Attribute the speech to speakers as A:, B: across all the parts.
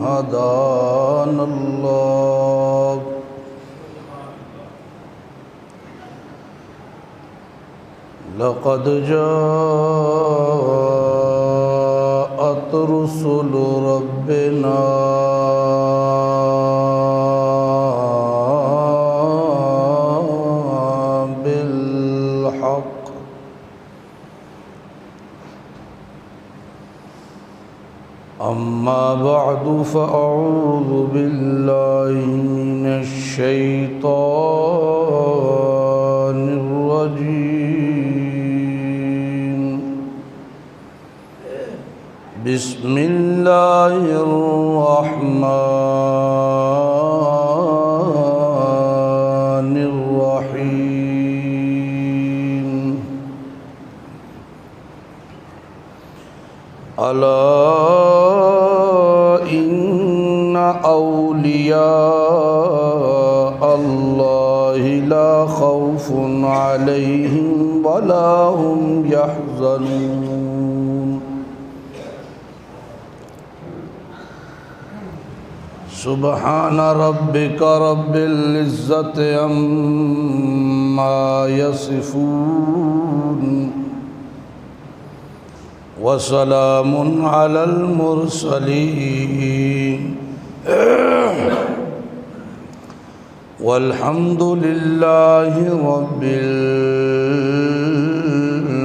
A: هدانا الله لقد جاءت رسل ربنا بالحق أما بعد فأعوذ بالله من الشيطان الرجيم بسم الله الرحمن الرحيم ألا إن أولياء الله لا خوف عليهم ولا هم يحزنون سبحان ربك رب العزة عما يصفون وسلام على المرسلين والحمد لله رب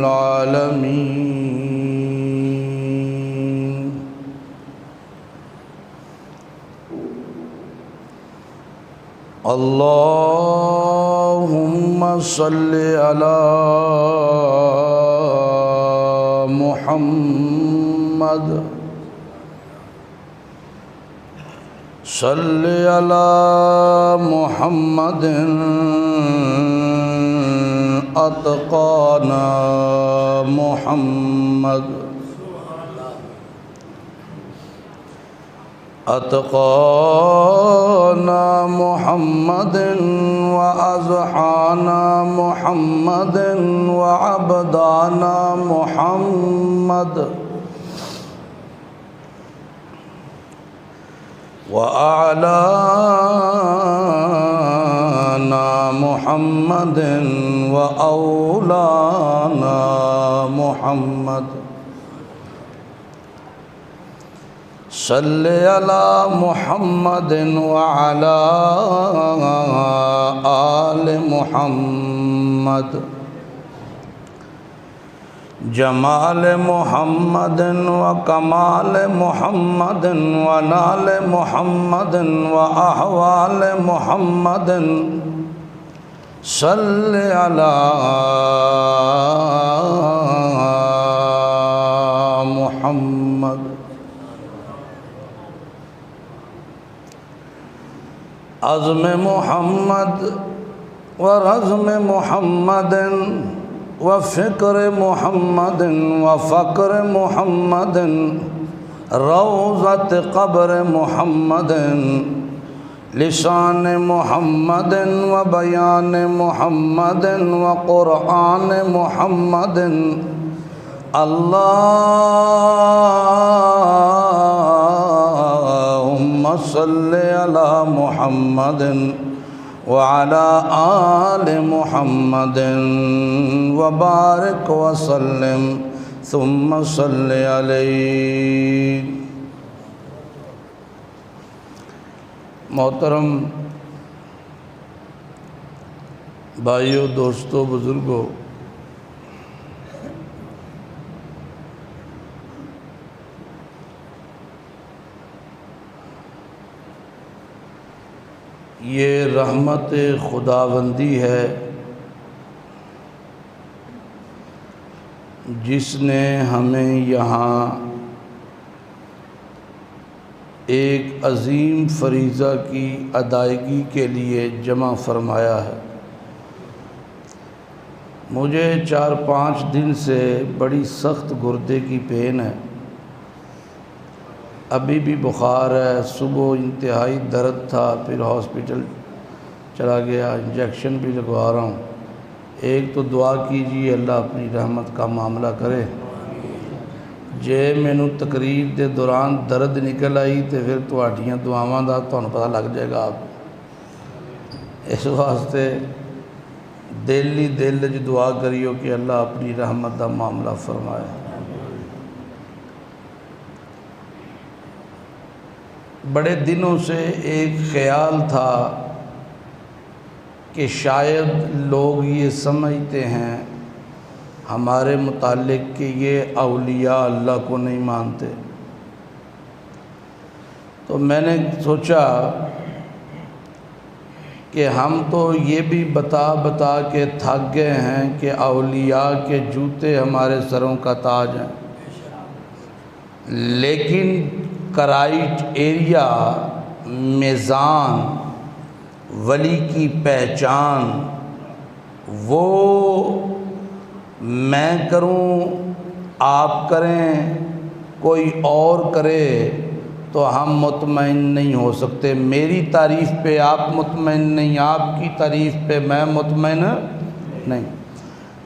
A: العالمين اللهم صل على محمد صل على محمد أتقانا محمد أتقانا محمد وأزحانا محمد وعبدانا محمد وأعلانا محمد وأولانا محمد صل على محمد وعلى آل محمد جمال محمد وکمال محمد ونال محمد وأحوال محمد صل على محمد عزم محمد ورزم محمد وفکر محمد وفقر محمد روضت قبر محمد لسان محمد وبیان محمد وقرآن محمد اللهم صل على محمد وعلى آل محمد وبارك وسلم ثم صل عليه محترم بھائیو، دوستو، بزرگو، یہ رحمت خداوندی ہے جس نے ہمیں یہاں ایک عظیم فریضہ کی ادائیگی کے لیے جمع فرمایا ہے۔ مجھے 4-5 دن سے بڑی سخت گردے کی پین ہے، ابھی بھی بخار ہے، صبح انتہائی درد تھا، پھر ہاسپٹل چلا گیا، انجیکشن بھی لگوا رہا ہوں۔ ایک تو دعا کیجیے اللہ اپنی رحمت کا معاملہ کرے، ਜੇ ਮੈਨੂੰ ਤਕਰੀਰ ਦੇ ਦੌਰਾਨ ਦਰਦ ਨਿਕਲ ਆਈ ਤੇ ਫਿਰ ਤੁਹਾਡੀਆਂ ਦੁਆਵਾਂ ਦਾ ਤੁਹਾਨੂੰ ਪਤਾ ਲੱਗ ਜਾਏਗਾ ਆਪ। ਇਸ ਵਾਸਤੇ ਦਿਲ ਹੀ ਦਿਲ 'ਚ ਦੁਆ ਕਰਿਓ کہ اللہ اپنی رحمت کا معاملہ فرمائے۔ بڑے دنوں سے ایک خیال تھا کہ شاید لوگ یہ سمجھتے ہیں ہمارے متعلق کہ یہ اولیاء اللہ کو نہیں مانتے، تو میں نے سوچا کہ ہم تو یہ بھی بتا بتا کے تھک گئے ہیں کہ اولیاء کے جوتے ہمارے سروں کا تاج ہیں، لیکن کرائٹ ایریا میزان ولی کی پہچان وہ میں کروں، آپ کریں، کوئی اور کرے تو ہم مطمئن نہیں ہو سکتے۔ میری تعریف پہ آپ مطمئن نہیں، آپ کی تعریف پہ میں مطمئن نہیں،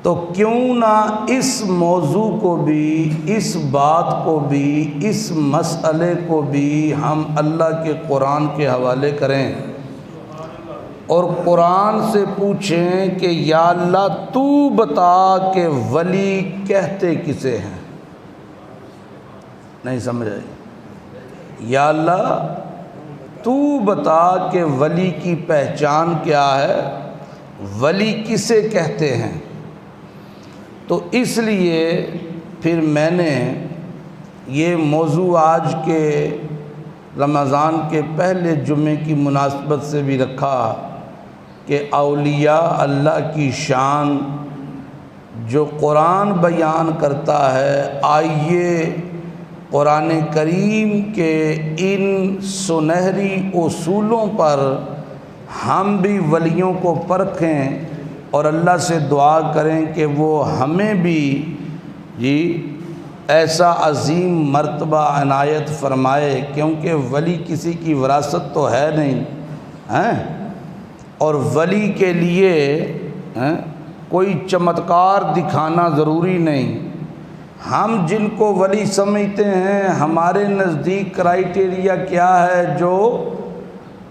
A: تو کیوں نہ اس موضوع کو بھی، اس بات کو بھی، اس مسئلے کو بھی ہم اللہ کے قرآن کے حوالے کریں اور قرآن سے پوچھیں کہ یا اللہ تو بتا کہ ولی کہتے کسے ہیں۔ نہیں سمجھ آئی؟ یا اللہ تو بتا کہ ولی کی پہچان کیا ہے، ولی کسے کہتے ہیں۔ تو اس لیے پھر میں نے یہ موضوع آج کے رمضان کے پہلے جمعے کی مناسبت سے بھی رکھا کہ اولیاء اللہ کی شان جو قرآن بیان کرتا ہے، آئیے قرآن کریم کے ان سنہری اصولوں پر ہم بھی ولیوں کو پرکھیں اور اللہ سے دعا کریں کہ وہ ہمیں بھی ایسا عظیم مرتبہ عنایت فرمائے، کیونکہ ولی کسی کی وراثت تو ہے نہیں اور ولی کے لیے کوئی چمتکار دکھانا ضروری نہیں۔ ہم جن کو ولی سمجھتے ہیں ہمارے نزدیک کرائیٹیریا کیا ہے؟ جو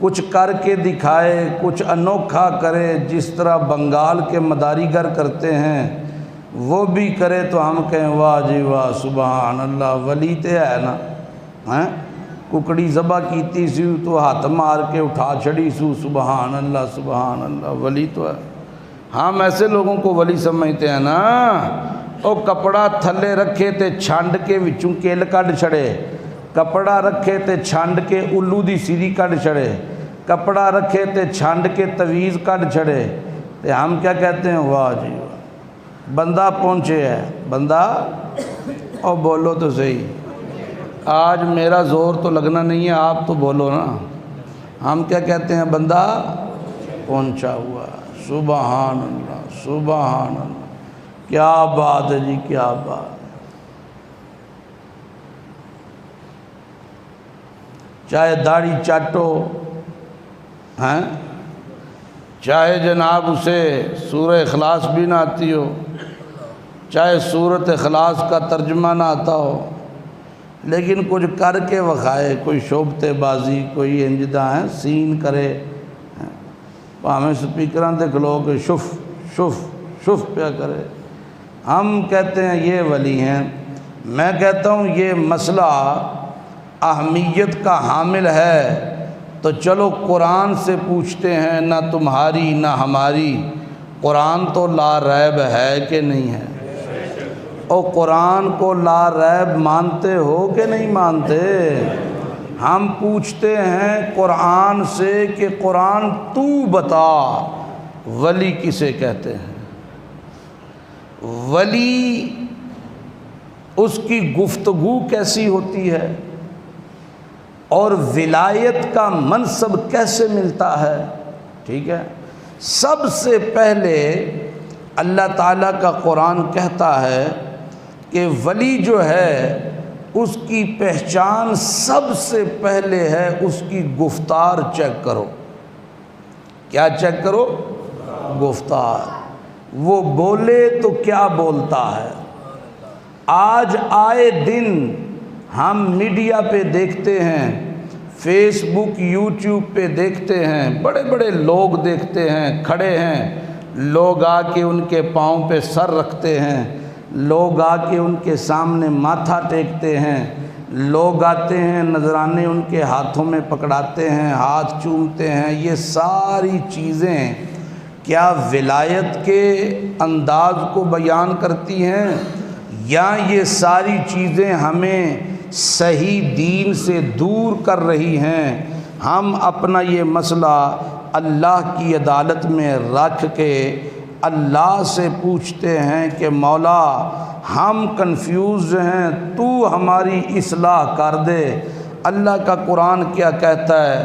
A: کچھ کر کے دکھائے، کچھ انوکھا کرے، جس طرح بنگال کے مداریگر کرتے ہیں وہ بھی کرے تو ہم کہیں واہ جی واہ سبحان اللہ، ولی تے ہے نا، ککڑی ذبح کیتی سو تو ہاتھ مار کے اٹھا چھڑی سو، سبحان اللہ سبحان اللہ، ولی تو ہے۔ ہم ایسے لوگوں کو ولی سمجھتے ہیں نا، او کپڑا تھلے رکھے تے چھانڈ کے وچوں کیل کڈ چھڑے، کپڑا رکھے تے چھانڈ کے الو دی سیری کڈ چھڑے، کپڑا رکھے تے چھانڈ کے تویز کڈ چھڑے، تے ہم کیا کہتے ہیں؟ واہ جی واہ، بندہ پہنچے ہے، بندہ او بولو تو صحیح، آج میرا زور تو لگنا نہیں ہے، آپ تو بولو نا۔ ہم کیا کہتے ہیں؟ بندہ پہنچا ہوا، سبحان اللہ سبحان اللہ، کیا بات ہے جی، کیا بات۔ چاہے داڑھی چاٹو چاہے جناب اسے سورہ اخلاص بھی نہ آتی ہو، چاہے سورۃ اخلاص کا ترجمہ نہ آتا ہو، لیکن کچھ کر کے وکھائے، کوئی شوبتے بازی، کوئی انجدہ سین کرے، ہمیں سپیکراں دے کھلو کے شف شف شف پیا کرے، ہم کہتے ہیں یہ ولی ہیں۔ میں کہتا ہوں یہ مسئلہ اہمیت کا حامل ہے، تو چلو قرآن سے پوچھتے ہیں، نہ تمہاری نہ ہماری، قرآن تو لا ریب ہے کہ نہیں ہے؟ اور قرآن کو لا ریب مانتے ہو کہ نہیں مانتے؟ ہم پوچھتے ہیں قرآن سے کہ قرآن تو بتا ولی کسے کہتے ہیں؟ ولی اس کی گفتگو کیسی ہوتی ہے اور ولایت کا منصب کیسے ملتا ہے؟ ٹھیک ہے، سب سے پہلے اللہ تعالیٰ کا قرآن کہتا ہے کہ ولی جو ہے اس کی پہچان سب سے پہلے ہے اس کی گفتار چیک کرو۔ کیا چیک کرو؟ گفتار، وہ بولے تو کیا بولتا ہے۔ آج آئے دن ہم میڈیا پہ دیکھتے ہیں، فیس بک یوٹیوب پہ دیکھتے ہیں، بڑے بڑے لوگ دیکھتے ہیں کھڑے ہیں، لوگ آ کے ان کے پاؤں پہ سر رکھتے ہیں، لوگ آ کے ان کے سامنے ماتھا ٹیکتے ہیں، لوگ آتے ہیں نذرانے ان کے ہاتھوں میں پکڑاتے ہیں، ہاتھ چومتے ہیں۔ یہ ساری چیزیں کیا ولایت کے انداز کو بیان کرتی ہیں، یا یہ ساری چیزیں ہمیں صحیح دین سے دور کر رہی ہیں؟ ہم اپنا یہ مسئلہ اللہ کی عدالت میں رکھ کے اللہ سے پوچھتے ہیں کہ مولا ہم کنفیوز ہیں، تو ہماری اصلاح کر دے۔ اللہ کا قرآن کیا کہتا ہے؟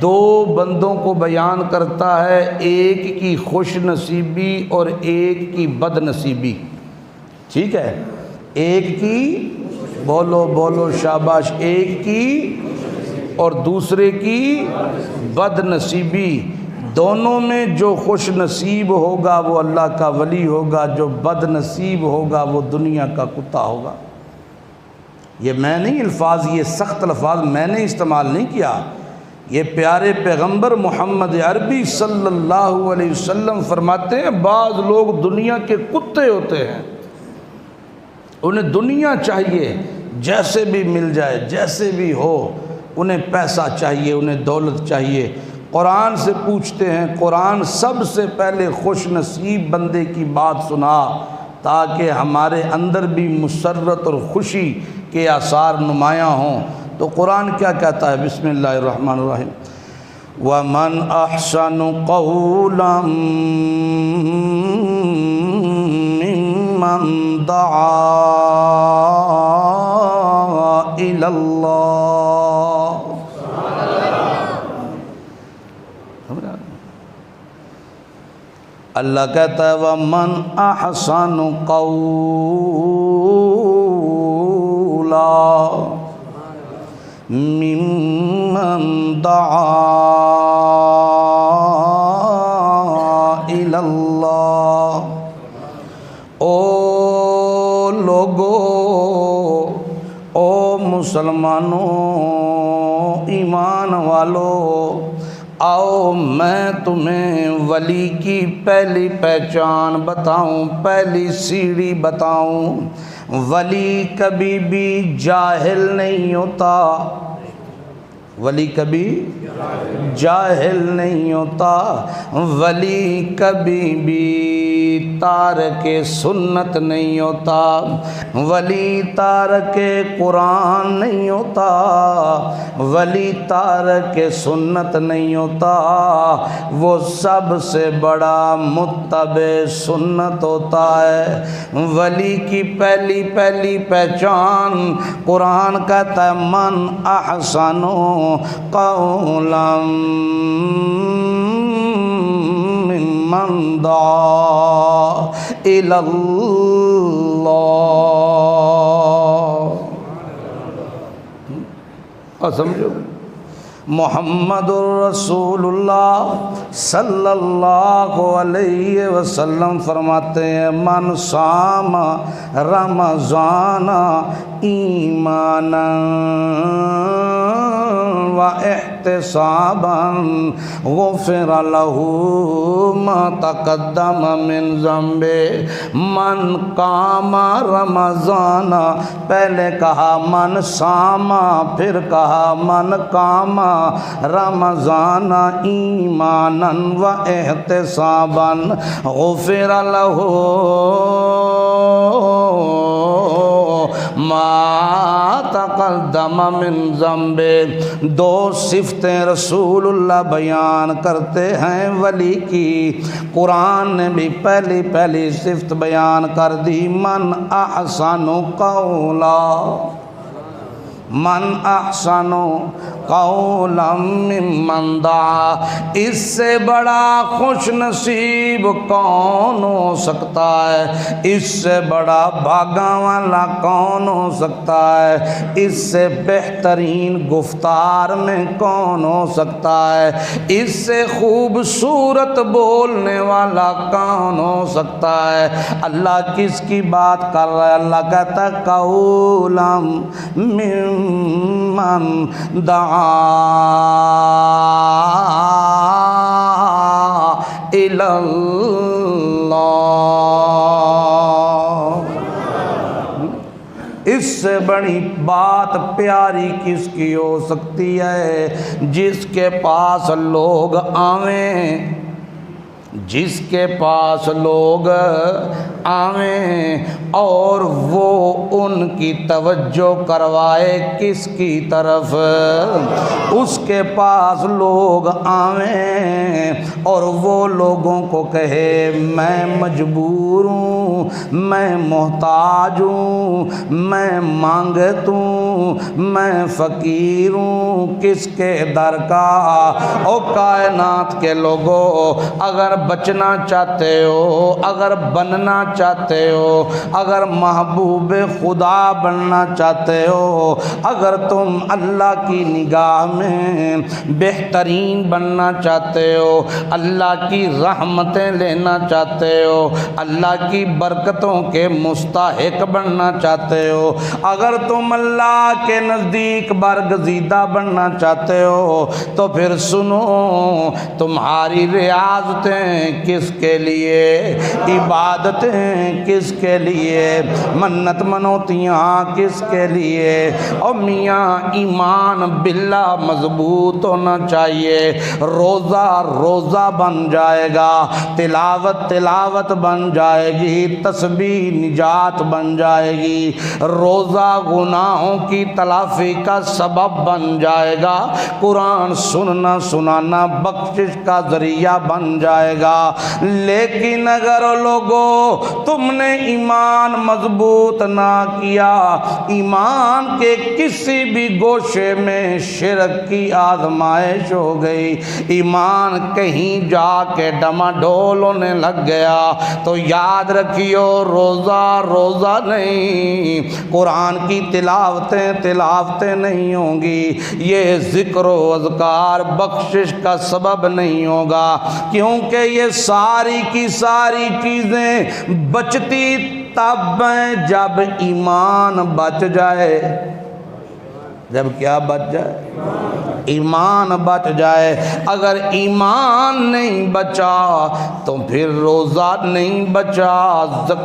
A: دو بندوں کو بیان کرتا ہے، ایک کی خوش نصیبی اور ایک کی بد نصیبی، ٹھیک ہے؟ ایک کی بولو بولو شاباش، ایک کی اور دوسرے کی بد نصیبی۔ دونوں میں جو خوش نصیب ہوگا وہ اللہ کا ولی ہوگا، جو بد نصیب ہوگا وہ دنیا کا کتا ہوگا۔ یہ میں نہیں الفاظ، یہ سخت الفاظ میں نے استعمال نہیں کیا، یہ پیارے پیغمبر محمد عربی صلی اللہ علیہ وسلم فرماتے ہیں بعض لوگ دنیا کے کتے ہوتے ہیں، انہیں دنیا چاہیے، جیسے بھی مل جائے جیسے بھی ہو، انہیں پیسہ چاہیے، انہیں دولت چاہیے۔ قرآن سے پوچھتے ہیں، قرآن سب سے پہلے خوش نصیب بندے کی بات سنا تاکہ ہمارے اندر بھی مسرت اور خوشی کے آثار نمایاں ہوں۔ تو قرآن کیا کہتا ہے؟ بسم اللہ الرحمن الرحیم، وَمَنْ أَحْسَنُ قَوْلًا مِّمَّنْ دَعَا إِلَى اللَّهِ۔ اللہ کہتا ہے وَمَنْ أَحْسَنُ قَوْلًا مِّمَّنْ دَعَا إِلَى اللَّهِ۔ او لوگو، او مسلمانوں، ایمان والو، آؤ میں تمہیں ولی کی پہلی پہچان بتاؤں، پہلی سیڑھی بتاؤں۔ ولی کبھی بھی جاہل نہیں ہوتا، ولی کبھی جاہل نہیں ہوتا، ولی کبھی بھی تارک سنت نہیں ہوتا، ولی تارک قرآن نہیں ہوتا، ولی تارک سنت نہیں ہوتا، وہ سب سے بڑا متبع سنت ہوتا ہے۔ ولی کی پہلی پہچان قرآن کہتا ہے من احسن قولا ممن دعا الی اللہ۔ سمجھو محمد الرسول اللہ صلی اللہ علیہ وسلم فرماتے ہیں من صام رمضان ایمانا و احتسابا غفر له ما تقدم من ذنبه۔ من قام رمضان، پہلے کہا من صاما، پھر کہا من قام رمضان ایمانا و احتسابا غفر له ما تقدم من ذنبه۔ دو صفتیں رسول اللہ بیان کرتے ہیں ولی کی، قرآن نے بھی پہلی صفت بیان کر دی من احسن قولا، من احسن قولا ممن دعا، اس سے بڑا خوش نصیب کون ہو سکتا ہے، اس سے بڑا بھاگا والا کون ہو سکتا ہے، اس سے بہترین گفتار میں کون ہو سکتا ہے، اس سے خوبصورت بولنے والا کون ہو سکتا ہے۔ اللہ کس کی بات کر رہا ہے؟ اللہ کہتا ہے قولا ممن دعا الی اللہ۔ اس سے بڑی بات پیاری کس کی ہو سکتی ہے؟ جس کے پاس لوگ آویں، جس کے پاس لوگ آویں اور وہ ان کی توجہ کروائے کس کی طرف؟ اس کے پاس لوگ آویں اور وہ لوگوں کو کہے میں مجبور ہوں، میں محتاج ہوں، میں مانگت ہوں، میں فقیر ہوں، کس کے در کا؟ او کائنات کے لوگوں، اگر بچنا چاہتے ہو، اگر بننا چاہتے ہو، اگر محبوب خدا بننا چاہتے ہو، اگر تم اللہ کی نگاہ میں بہترین بننا چاہتے ہو، اللہ کی رحمتیں لینا چاہتے ہو، اللہ کی برکتوں کے مستحق بننا چاہتے ہو، اگر تم اللہ کے نزدیک برگزیدہ بننا چاہتے ہو، تو پھر سنو، تمہاری ریاضتیں کس کے لیے، عبادتیں کس کے لیے، منت منوتیاں کس کے لیے؟ اور میاں ایمان باللہ مضبوط ہونا چاہیے، روزہ روزہ بن جائے گا، تلاوت تلاوت بن جائے گی، تسبیح نجات بن جائے گی، روزہ گناہوں کی تلافی کا سبب بن جائے گا، قرآن سننا سنانا بخشش کا ذریعہ بن جائے گا۔ لیکن اگر لوگوں تم نے ایمان مضبوط نہ کیا، ایمان کے کسی بھی گوشے میں شرک کی آزمائش ہو گئی، ایمان کہیں جا کے ڈما ڈول ہونے لگ گیا، تو یاد رکھیو روزہ روزہ نہیں، قرآن کی تلاوتیں نہیں ہوں گی، یہ ذکر و اذکار بخشش کا سبب نہیں ہوگا، کیونکہ یہ ساری کی ساری چیزیں بچتی تب ہیں جب ایمان بچ جائے۔ جب کیا بچ جائے؟ ایمان بچ جائے۔ اگر ایمان نہیں بچا تو پھر روزہ نہیں بچا،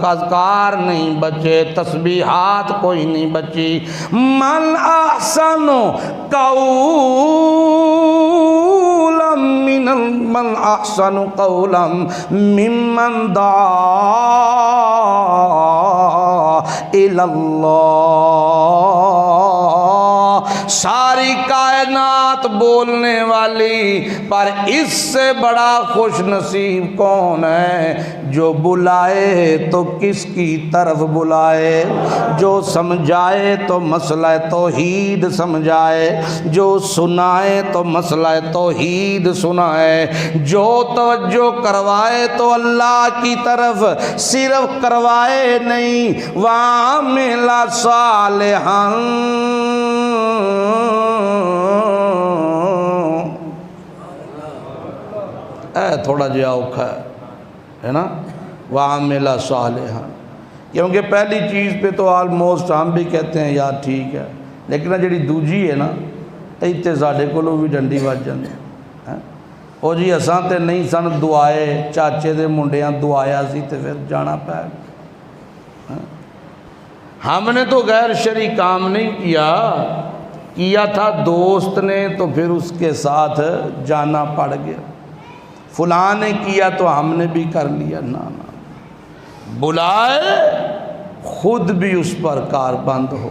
A: اذکار نہیں بچے، تسبیحات کوئی نہیں بچی۔ من احسن قولا ممن دعا الی اللہ۔ ساری کائنات بولنے والی، پر اس سے بڑا خوش نصیب کون ہے؟ جو بلائے تو کس کی طرف بلائے، جو سمجھائے تو مسئلہ توحید سمجھائے، جو سنائے تو مسئلہ توحید سنائے، جو توجہ کروائے تو اللہ کی طرف صرف کروائے نہیں، وَعَمِلَ صَالِحًا۔ تھوڑا جہا اوکھا ہے نا، وَعَمِلَ صَالِحًا، کیونکہ پہلی چیز پہ تو آلموسٹ ہم بھی کہتے ہیں یار ٹھیک ہے، لیکن جڑی دوجی ہے نا، ایتے ساڈے کولوں بھی ڈنڈی بج جاندی ہے۔ او جی اساں تے نہیں سن دعائے، چاچے دے منڈیاں دعایا سی تے پھر جانا پہ، ہم نے تو غیر شرعی کام نہیں کیا تھا دوست نے، تو پھر اس کے ساتھ جانا پڑ گیا، فلاں نے کیا تو ہم نے بھی کر لیا، نہ بلائے خود بھی اس پر کار بند ہو۔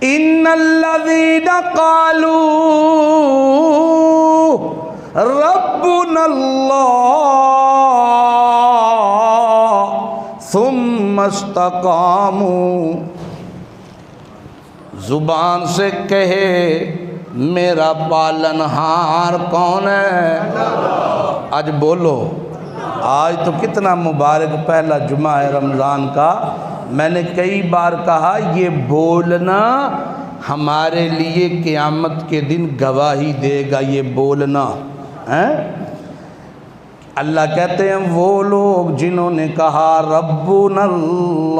A: ان الذین قالوا ربنا اللہ ثم استقاموا، زبان سے کہے میرا پالنہار کون ہے؟ آج بولو، آج تو کتنا مبارک پہلا جمعہ ہے رمضان کا۔ میں نے کئی بار کہا یہ بولنا ہمارے لیے قیامت کے دن گواہی دے گا، یہ بولنا اللہ کہتے ہیں وہ لوگ جنہوں نے کہا ربنا اللہ،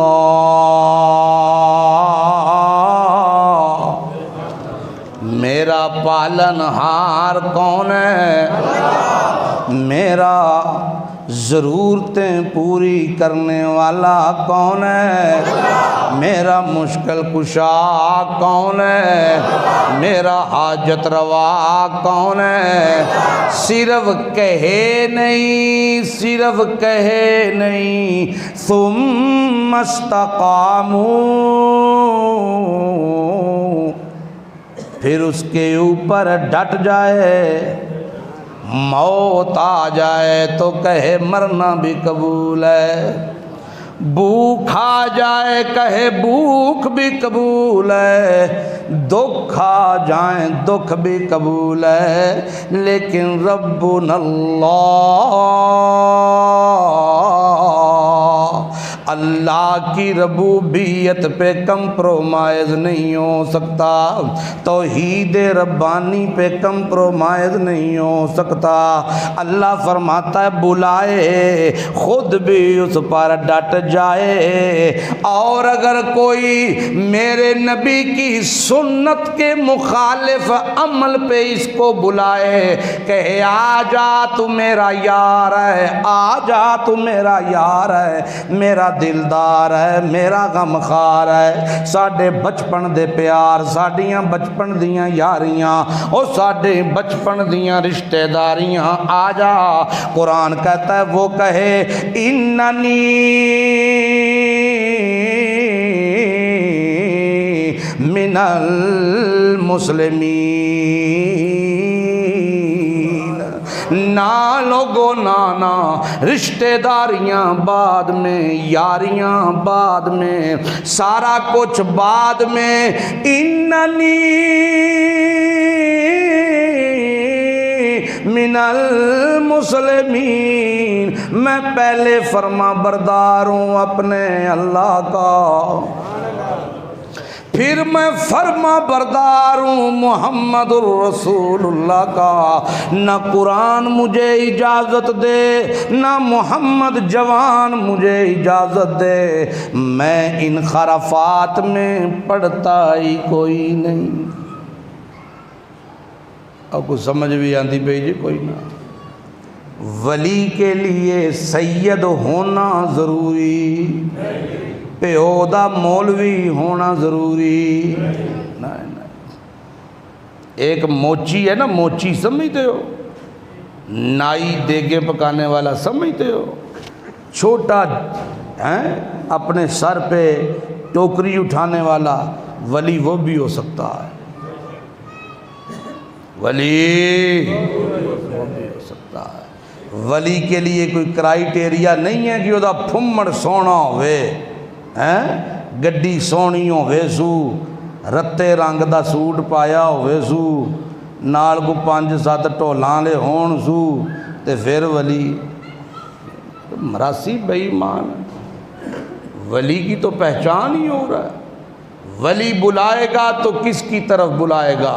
A: میرا پالنہار کون ہے؟ میرا ضرورتیں پوری کرنے والا کون ہے؟ میرا مشکل کشا کون ہے؟ میرا حاجت روا کون ہے؟ صرف کہے نہیں، صرف کہے نہیں، ثم استقاموا، پھر اس کے اوپر ڈٹ جائے، موت آ جائے تو کہے مرنا بھی قبول ہے، بھوک آ جائے کہے بھوک بھی قبول ہے، دکھ آ جائیں دکھ بھی قبول ہے، لیکن ربنا اللہ کی ربوبیت پہ کمپرومائز نہیں ہو سکتا، توحید ربانی پہ کمپرومائز نہیں ہو سکتا۔ اللہ فرماتا ہے بلائے خود بھی اس پر ڈٹ جائے، اور اگر کوئی میرے نبی کی سنت کے مخالف عمل پہ اس کو بلائے، کہے آ جا تو میرا یار ہے، آ جا تو میرا یار ہے، میرا دلدار ہے، میرا غمخار ہے، ساڈے بچپن دے پیار، ساڈیاں بچپن دیاں یاریاں، او ساڈے بچپن دیاں رشتہ داریاں، آ جا۔ قرآن کہتا ہے وہ کہے اننی من المسلمین، نہ لوگو نانا، رشتہ داریاں بعد میں، یاریاں بعد میں، سارا کچھ بعد میں، اننی من المسلمین، میں پہلے فرما بردار ہوں اپنے اللہ کا، پھر میں فرما بردار ہوں محمد الرسول اللہ کا۔ نہ قرآن مجھے اجازت دے، نہ محمد جوان مجھے اجازت دے، میں ان خرافات میں پڑتا ہی کوئی نہیں۔ اب کو سمجھ بھی آندی بھائی جی کوئی نہ، ولی کے لیے سید ہونا ضروری، پیودہ مولوی ہونا ضروری نہیں۔ ایک موچی ہے نا، موچی سمجھتے ہو، نائی دیگیں پکانے والا سمجھتے ہو، چھوٹا ہے اپنے سر پہ ٹوکری اٹھانے والا، ولی وہ بھی ہو سکتا ہے، ولی وہ بھی ہو سکتا ہے۔ ولی کے لیے کوئی کرائیٹیریا نہیں ہے کہ وہ دا پھمڑ سونا ہوئے، گڈی سونی ہوئے سو، رتے رنگ دا سوٹ پایا ہوئے سو، نال کو 5-7 ٹولاں لے ہون سو، تے پھر ولی مراسی بے ایمان۔ ولی کی تو پہچان ہی ہو رہا ہے، ولی بلائے گا تو کس کی طرف بلائے گا؟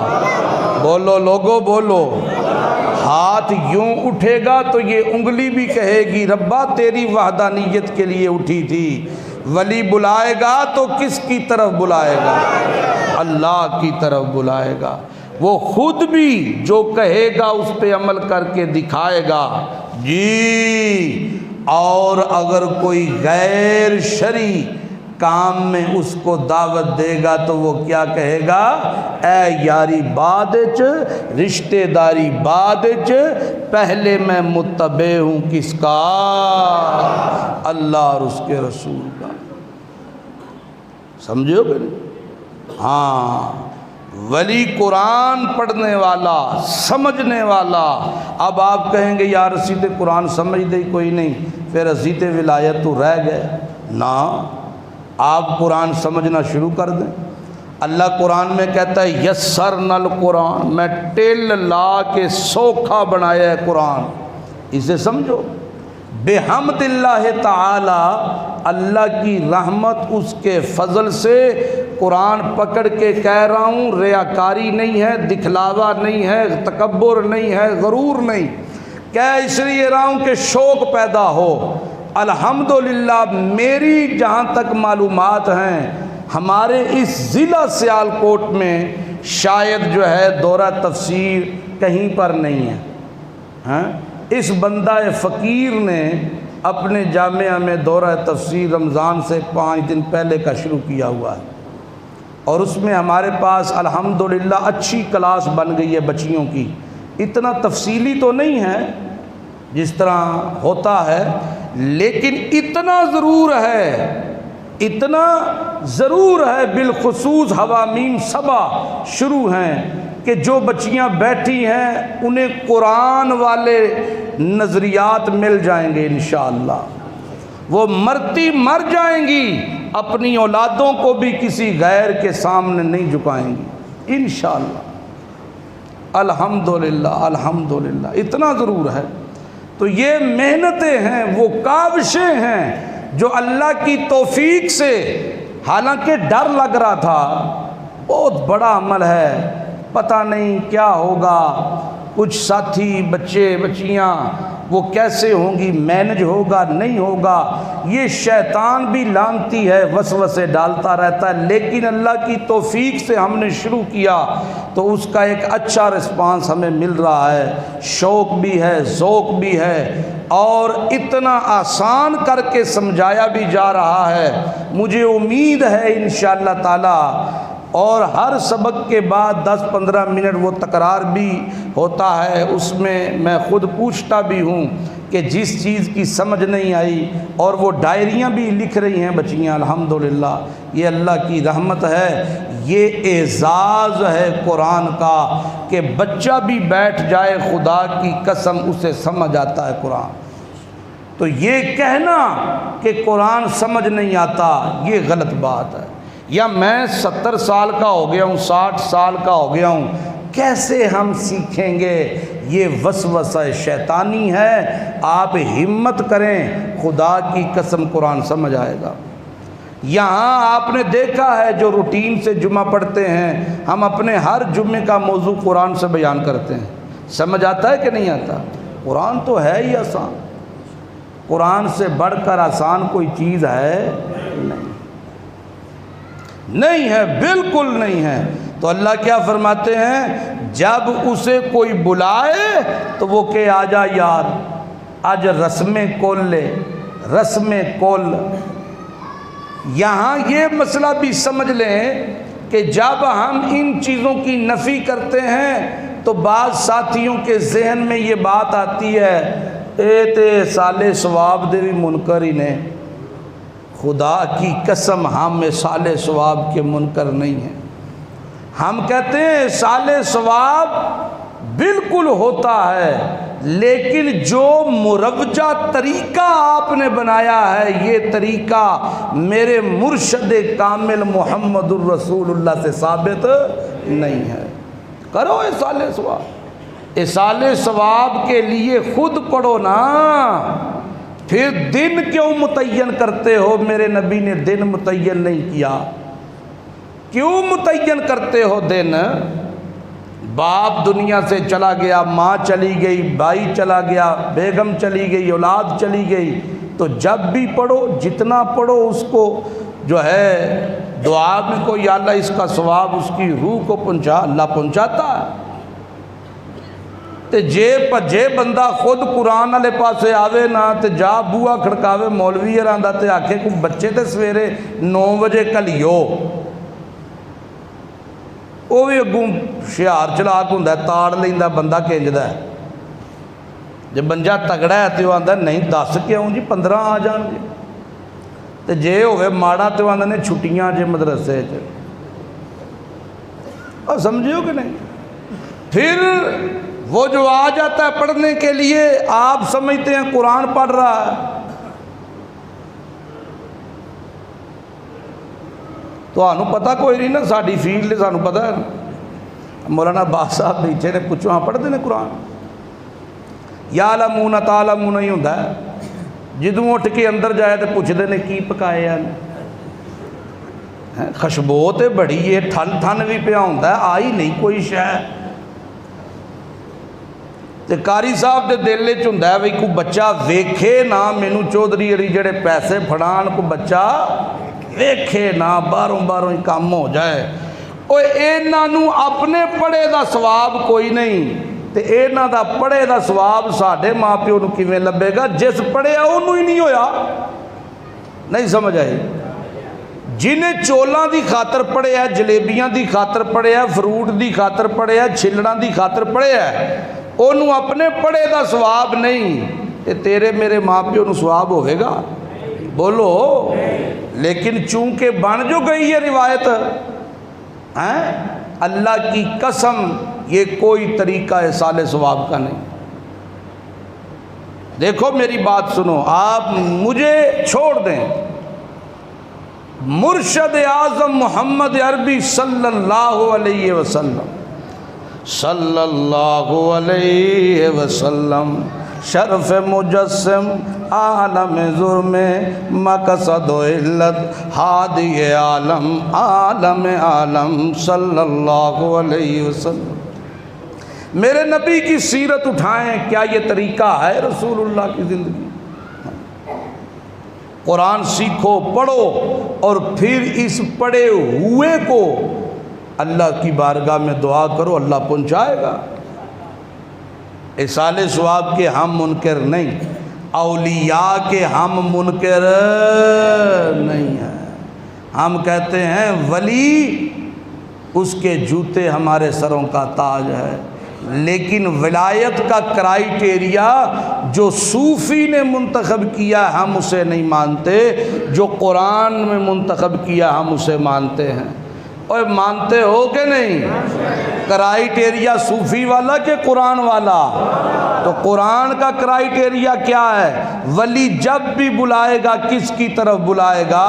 A: بولو لوگو بولو، ہاتھ یوں اٹھے گا تو یہ انگلی بھی کہے گی ربا تیری وحدانیت کے لیے اٹھی تھی، ولی بلائے گا تو کس کی طرف بلائے گا؟ اللہ کی طرف بلائے گا۔ وہ خود بھی جو کہے گا اس پہ عمل کر کے دکھائے گا جی، اور اگر کوئی غیر شرعی کام میں اس کو دعوت دے گا تو وہ کیا کہے گا؟ اے یاری بعدچ، رشتہ داری بعدچ، پہلے میں متبع ہوں کس کا؟ اللہ اور اس کے رسول کا۔ سمجھو کہ نہیں؟ ہاں، ولی قرآن پڑھنے والا، سمجھنے والا۔ اب آپ کہیں گے یار اسی تے قرآن سمجھ دے کوئی نہیں، پھر اسی تے ولایت تو رہ گئے۔ نہ، آپ قرآن سمجھنا شروع کر دیں، اللہ قرآن میں کہتا ہے یسرنا القرآن، میں ٹل لا کے سوکھا بنایا ہے قرآن، اسے سمجھو۔ بحمد اللہ تعالی، اللہ کی رحمت اس کے فضل سے قرآن پکڑ کے کہہ رہا ہوں، ریاکاری نہیں ہے، دکھلاوا نہیں ہے، تکبر نہیں ہے، غرور نہیں، کہہ اس لیے رہا ہوں کہ شوق پیدا ہو۔ الحمدللہ میری جہاں تک معلومات ہیں، ہمارے اس ضلع سیالکوٹ میں شاید جو ہے دورہ تفسیر کہیں پر نہیں ہے، ہاں اس بندہ فقیر نے اپنے جامعہ میں دورہ تفسیر رمضان سے 5 دن پہلے کا شروع کیا ہوا ہے، اور اس میں ہمارے پاس الحمدللہ اچھی کلاس بن گئی ہے بچیوں کی۔ اتنا تفصیلی تو نہیں ہے جس طرح ہوتا ہے، لیکن اتنا ضرور ہے بالخصوص حوامیم 7 شروع ہیں کہ جو بچیاں بیٹھی ہیں انہیں قرآن والے نظریات مل جائیں گے انشاءاللہ، وہ مرتی مر جائیں گی، اپنی اولادوں کو بھی کسی غیر کے سامنے نہیں جھکائیں گی انشاءاللہ۔ الحمدللہ الحمدللہ اتنا ضرور ہے۔ تو یہ محنتیں ہیں، وہ کاوشیں ہیں جو اللہ کی توفیق سے، حالانکہ ڈر لگ رہا تھا، بہت بڑا عمل ہے، پتہ نہیں کیا ہوگا، کچھ ساتھی بچے بچیاں وہ کیسے ہوں گی، مینج ہوگا نہیں ہوگا، یہ شیطان بھی لانتی ہے، وسوسے ڈالتا رہتا ہے، لیکن اللہ کی توفیق سے ہم نے شروع کیا تو اس کا ایک اچھا رسپانس ہمیں مل رہا ہے، شوق بھی ہے، ذوق بھی ہے، اور اتنا آسان کر کے سمجھایا بھی جا رہا ہے۔ مجھے امید ہے انشاءاللہ تعالی، اور ہر سبق کے بعد 10-15 منٹ وہ تکرار بھی ہوتا ہے، اس میں خود پوچھتا بھی ہوں کہ جس چیز کی سمجھ نہیں آئی، اور وہ ڈائریاں بھی لکھ رہی ہیں بچیاں الحمدللہ۔ یہ اللہ کی رحمت ہے، یہ اعزاز ہے قرآن کا کہ بچہ بھی بیٹھ جائے، خدا کی قسم اسے سمجھ آتا ہے قرآن۔ تو یہ کہنا کہ قرآن سمجھ نہیں آتا یہ غلط بات ہے، یا میں 70 سال کا ہو گیا ہوں، 60 سال کا ہو گیا ہوں، کیسے ہم سیکھیں گے؟ یہ وسوسہ شیطانی ہے۔ آپ ہمت کریں، خدا کی قسم قرآن سمجھ آئے گا۔ یہاں آپ نے دیکھا ہے جو روٹین سے جمعہ پڑھتے ہیں، ہم اپنے ہر جمعے کا موضوع قرآن سے بیان کرتے ہیں، سمجھ آتا ہے کہ نہیں آتا؟ قرآن تو ہے ہی آسان، قرآن سے بڑھ کر آسان کوئی چیز ہے نہیں ہے، بالکل نہیں ہے۔ تو اللہ کیا فرماتے ہیں؟ جب اسے کوئی بلائے تو وہ کہ آجا یار، آج رسم کل لے، رسم کل۔ یہاں یہ مسئلہ بھی سمجھ لیں کہ جب ہم ان چیزوں کی نفی کرتے ہیں تو بعض ساتھیوں کے ذہن میں یہ بات آتی ہے، اے تے سالے ثواب دے بھی منکر ہی نے۔ خدا کی قسم ہم سالے ثواب کے منکر نہیں ہیں، ہم کہتے ہیں سالے ثواب بالکل ہوتا ہے، لیکن جو مروجہ طریقہ آپ نے بنایا ہے یہ طریقہ میرے مرشد کامل محمد الرسول اللہ سے ثابت نہیں ہے۔ کرو اصال ثواب، اصال ثواب کے لیے خود پڑھو نا، پھر دن کیوں متعین کرتے ہو؟ میرے نبی نے دن متعین نہیں کیا، کیوں متعین کرتے ہو دن؟ باپ دنیا سے چلا گیا، ماں چلی گئی، بھائی چلا گیا، بیگم چلی گئی، اولاد چلی گئی، تو جب بھی پڑھو، جتنا پڑھو اس کو جو ہے دعا میں کو یا اللہ اس کا ثواب اس کی روح کو پہنچا، اللہ پہنچاتا ہے۔ تے جے بندہ خود قرآن والے پاسے آوے نا تے جا بوہا کھڑکاوے مولوی آندا تے آکھے کو بچے تے سویرے 9 بجے کلیو، وہ بھی اگوں شہار چلاک ہوندا ہے، تاڑ لیندا بندہ کنجدا ہے۔ جے بنجا تگڑا ہے تے وہ آندا نہیں 10 کیوں جی 15 آ جان گے، تے جے ہوئے ماڑا تے وہ آندے نے چھٹیاں جے مدرسے چ، اور سمجھو کہ نہیں؟ پھر وہ جو آ جاتا ہے پڑھنے کے لیے، آپ سمجھتے ہیں قرآن پڑھ رہا ہے، ਤੁਹਾਨੂੰ ਪਤਾ ਕੋਈ ਨਹੀਂ ਨਾ, ਸਾਡੀ ਫੀਲਡ ਸਾਨੂੰ ਪਤਾ ਹੈ। مولانا باز صاحب بیٹھے نے پوچھو ہاں پڑھتے ہیں قرآن یعلمون تعلمون نہیں ہوتا ہے جدوں اٹھ کے اندر جائے تو پوچھتے ہیں کی پکائے ہیں خوشبو تے بڑی ہے ٹھن ٹھن بھی پیا ہوتا ہے آئی نہیں کوئی شے تے قاری صاحب دے دل وچ ہوندا ہے بھئی کوئی بچہ ویکھے نہ مینوں چودھری علی جڑے پیسے پھڑان کوئی بچہ ویکھے نہ باہروں باہروں ہی کام ہو جائے اوے انہاں نوں اپنے پڑھے دا ثواب کوئی نہیں تے انہاں دا پڑھے دا ثواب ساڈے ماں پیو نوں کیویں لبے گا جس پڑھیا اونوں ہی نہیں ہویا نہیں سمجھ آئی جنہیں چولاں دی خاطر پڑھے ہے جلیبیاں دی خاطر پڑھے ہے فروٹ دی خاطر پڑھے ہے چھلڑاں دی خاطر پڑھے ہے انہوں اپنے پڑھے دا ثواب نہیں تے تیرے میرے ماں پیو نوں ثواب ہوئے گا بولو لیکن چونکہ بن جو گئی ہے روایت اللہ کی قسم یہ کوئی طریقہ ایصال ثواب کا نہیں دیکھو میری بات سنو آپ مجھے چھوڑ دیں مرشد اعظم محمد عربی صلی اللہ علیہ وسلم صلی اللہ علیہ وسلم شرف مجسم عالم ظلم مقصد و علت ہادی عالم عالم عالم صلی اللہ علیہ وسلم میرے نبی کی سیرت اٹھائیں کیا یہ طریقہ ہے رسول اللہ کی زندگی قرآن سیکھو پڑھو اور پھر اس پڑھے ہوئے کو اللہ کی بارگاہ میں دعا کرو اللہ پہنچائے گا ایصال ثواب کے ہم منکر نہیں اولیاء کے ہم منکر نہیں ہیں ہم کہتے ہیں ولی اس کے جوتے ہمارے سروں کا تاج ہے لیکن ولایت کا کرائیٹیریا جو صوفی نے منتخب کیا ہم اسے نہیں مانتے جو قرآن میں منتخب کیا ہم اسے مانتے ہیں اور مانتے ہو کہ نہیں کرائیٹیریا صوفی والا کہ قرآن والا تو قرآن کا کرائیٹیریا کیا ہے ولی جب بھی بلائے گا کس کی طرف بلائے گا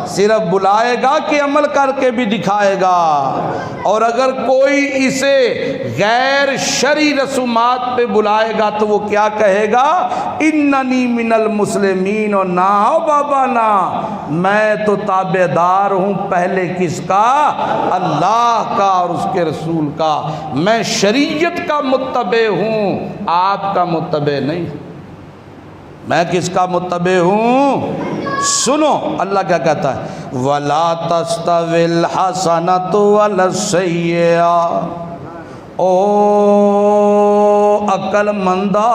A: صرف بلائے گا کہ عمل کر کے بھی دکھائے گا اور اگر کوئی اسے غیر شرعی رسومات پہ بلائے گا تو وہ کیا کہے گا اننی من المسلمین اور نہ ہو بابا نہ میں تو تابع دار ہوں پہلے کس کا اللہ کا اور اس کے رسول کا میں شریعت کا متبع ہوں آپ کا متبع نہیں میں کس کا متبع ہوں سنو اللہ کیا کہتا ہے وَلَا تَسْتَوِي الْحَسَنَةُ وَلَا السَّيِّئَةُ او عقل مندہ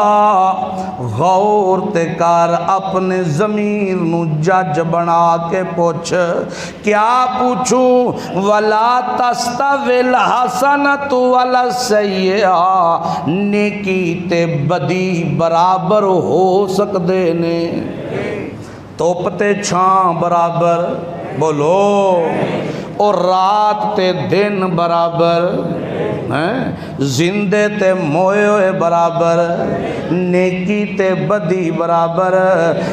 A: غور تے کر اپنے ضمیر نو جج بنا کے پوچھ کیا پوچھوں وَلَا تَسْتَوِي الْحَسَنَةُ وَلَا السَّيِّئَةُ نیکی تے بدی برابر ہو سکدے نے توپ تے چھاں برابر بولو اور رات تے دن برابر زندے تے موئے ہوئے برابر نیکی تے بدی برابر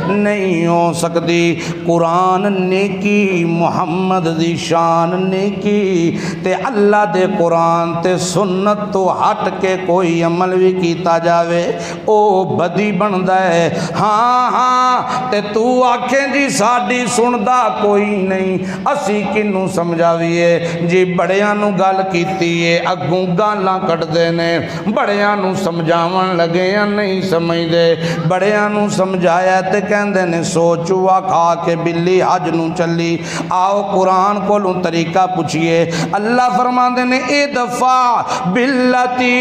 A: نہیں ہو سکتی قرآن نیکی محمد دی شان نیکی تے اللہ دے قرآن تے سنت تو ہٹ کے کوئی عمل بھی کیتا جاوے او بدی بندہ ہے ہاں ہاں تے تو آکھیں جی ساڈی سندا کوئی نہیں اسی کنوں سمجھاویے جی بڑیاں نو گل کیتی ہے اگوں گالاں کٹ دینے بڑیاں نو سمجھاون لگے یا نہیں سمجھ دے بڑیاں نو سمجھایا تے کہندے نے سوچوا کھا کے بلی حج نو چلی آؤ قرآن کو لوں طریقہ پوچھئے اللہ فرماندے نے ادفع باللتی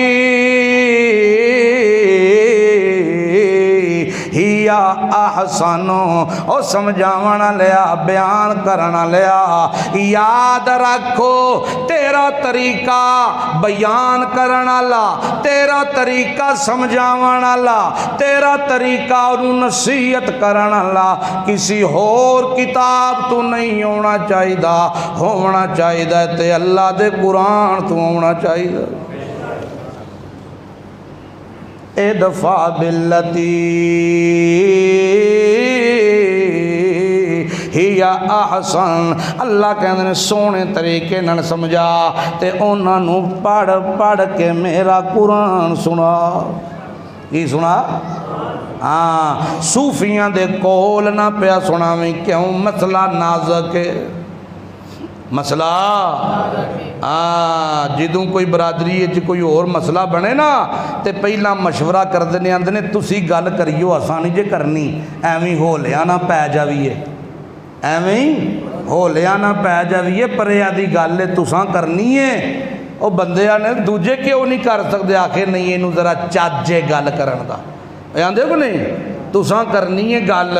A: ہیا احسنو او سمجھاونا لیا بیان کرنا لیا یاد رکھو تیرا طریقہ بیان کرنا لا تیرا طریقہ سمجھاونا لا تیرا طریقہ انہوں نصیحت کرنا لا کسی اور کتاب تو نہیں ہونا چاہیدہ تے اللہ دے قرآن تو ہونا چاہیدہ ادفع باللتی ہی احسن، اللہ کہندے نے سونے طریقے نال سمجھا تے انہاں نو پڑھ پڑھ کے میرا قرآن سنا۔ کی سنا؟ ہاں، صوفیاں دے کول نہ پیا سناویں، کیوں؟ مسئلہ نازک ہے، مسئلہ جدوں کوئی برادری ہے کوئی اور مسئلہ بنے نا تے پہلا مشورہ کر دینے آندے نے تسی گل کریو آسانی جے کرنی، ایویں ہو لیا نہ پی جاویے، ایویں ہو لیا نہ پی جاویے، پرے آدھی گل ہے تساں کرنی ہے۔ او بندے نے دوجے کیوں نہیں کر سکتے؟ آخر نہیں اینو ذرا چاجے گل کرن دا، آندے کو نہیں تساں کرنی ہے گل۔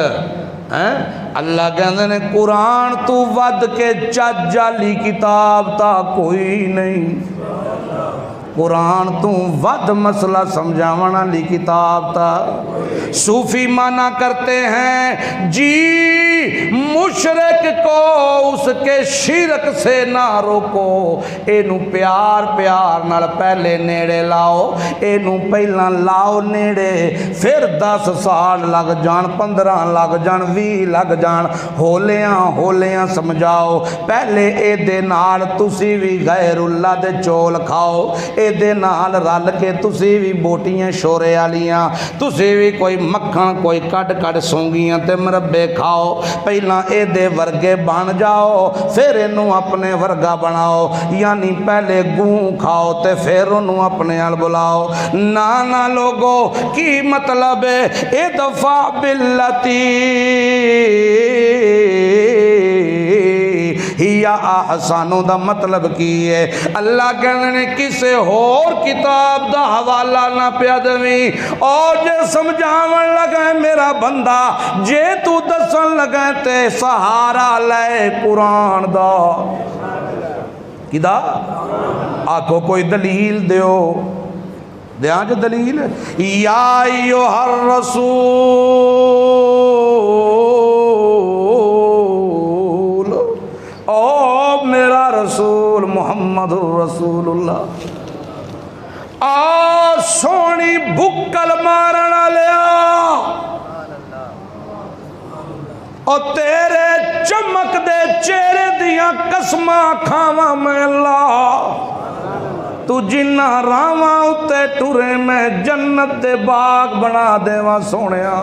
A: اللہ کہندے نے قرآن تو ود کے چج والی کتاب تا کوئی نہیں، قرآن تو ود مسئلہ سمجھاون والی کتاب تا۔ صوفی مانا کرتے ہیں جی مشرک کو اس کے شرک سے نہ روکو، اینو پیار پیار نال پہلے نیڑے لاؤ، اینو پہلا لاؤ نیڑے، پھر 10 سال لگ جان، 15 لگ جان، 20 لگ جان، ہولیاں ہولیاں سمجھاؤ۔ پہلے اے دے نال تسی بھی غیر اللہ دے چول کھاؤ، اے دے نال رل کے تسی بھی بوٹیاں شورے والیاں، تسی بھی کوئی مکھن کوئی کڈ کڈ سونگیاں تے مربے کھاؤ، پہلا اے دے ورگے بن جاؤ پھر انہوں اپنے ورگا بناؤ، یعنی پہلے گوں کھاؤ تے پھر انہوں اپنے آل بلاؤ۔ نانا لوگو کی مطلب ہے ادفع باللتی ہی احسانوں دا مطلب کی ہے؟ اللہ کہنے نے کسے اور کتاب دا حوالہ نہ پیا دویں، اور جے سمجھاون لگے میرا بندہ، جے تو دسن لگے تے سہارا لے قرآن دا۔ کدا؟ آکھو کوئی دلیل دیو، دیاں جو دلیل ہے۔ یا ایھا الرسول، او میرا رسول محمد رسول اللہ، آ سونی بھکل مارنا لیا، او تیرے چمک دے چہرے دیاں قسماں کھاواں میں اللہ، تو جنہ راواں اتے ٹرے میں جنت دے باغ بنا دیواں سونیاں،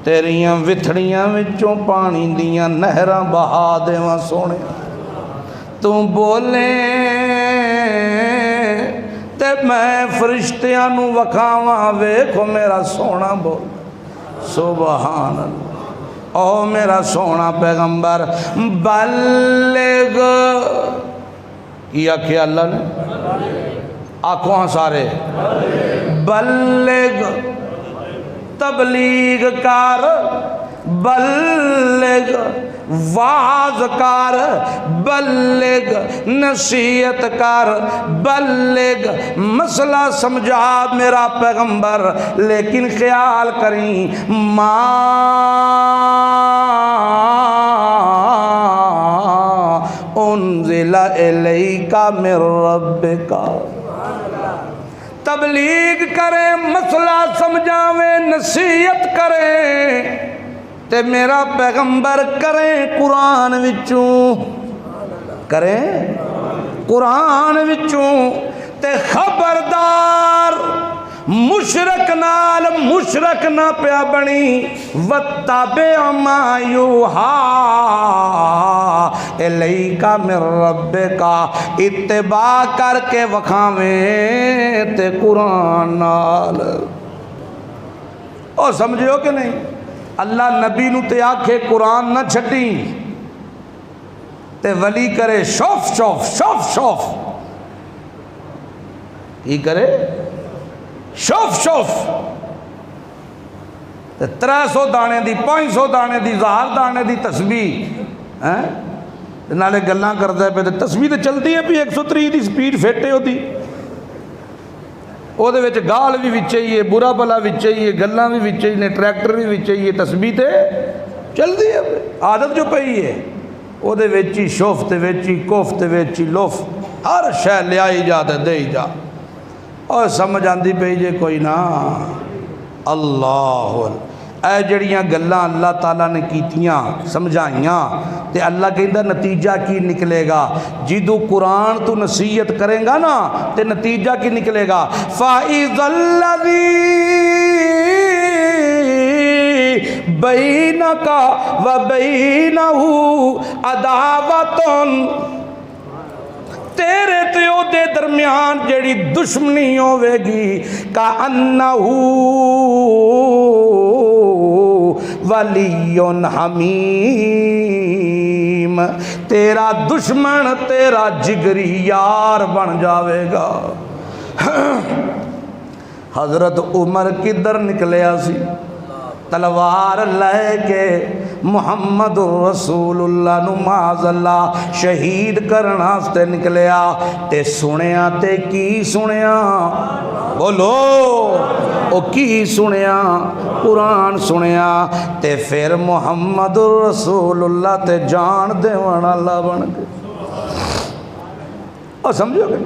A: تیریاں وتھڑیاں وچوں پانی دیاں نہراں بہا دیواں سونیاں، تو بولے تے میں فرشتیاں نو وکھاواں، ویکھو میرا سونا بول سبحان اللہ، او میرا سونا پیغمبر بلغ، کیا کیا اللہ نے؟ آنکھوں ہاں سارے بلغ، تبلیغ کار، بلغ واعظ کار، بلغ نصیحت کار، بلغ مسئلہ سمجھا میرا پیغمبر، لیکن خیال کریں ما انزل الیک من ربک، تبلیغ کریں، مسئلہ سمجھاویں، نصیحت کریں تے میرا پیغمبر کریں قرآن وچوں، کریں قرآن وچوں، تے خبردار مشرک نال مشرک نہ پیا بنی، وَاتَّبِعْ مَا يُوحَىٰ إِلَيْكَ مِن رَبِّكَ، اتباع کر کے وکھاویں تے قرآن نال۔ اور سمجھو کہ نہیں؟ اللہ نبی نو تے آکھے قرآن نہ چھٹی تے ولی کرے شوف شوف شوف شوف، کی کرے؟ شوف شوف، 300 دانے دی 500 دانے دی 1000 دانے دی تسبیح نالے گلاں کردا پے، تسبیح تے چلدی ہے بھی 130 دی سپیڈ فٹ ہے اودی، او دے وچ گال بھی وچ ہی ہے، برا بلا وچ ہی ہے، گلاں بھی وچ ہی نے، ٹریکٹر بھی وچ ہی ہے، تسبیح تے چلدی ہے، عادت جو پئی ہے، او دے وچ ہی شوف تے وچ ہی کوف تے وچ ہی لوف، ہر شے لیائی جا تے دئی جا، اور سمجھ آندی پئی جے کوئی نہ۔ اللہ اے جڑیاں گلاں اللہ تعالیٰ نے کیتیاں سمجھائیاں تے اللہ کہندا نتیجہ کی نکلے گا جدو قرآن تو نصیحت کریں گا نا تے نتیجہ کی نکلے گا فَإِذَا الَّذِي بَيْنَكَ وَبَيْنَهُ عَدَاوَةٌ تیرے تے او دے درمیان جڑی دشمنی ہوے گی کَأَنَّهُ وَلِيٌّ حَمِيمٌ تیرا دشمن تیرا جگری یار بن جاوے گا حضرت عمر کدھر نکلیا سی تلوار لے کے محمد رسول اللہ نو معاذ اللہ شہید کرنا ستے نکلیا تے سنیا تے کی سنیا بولو او کی سنیا قرآن سنیا تے پھر محمد رسول اللہ تے جان دیوان اللہ بن گئے اور سمجھو گے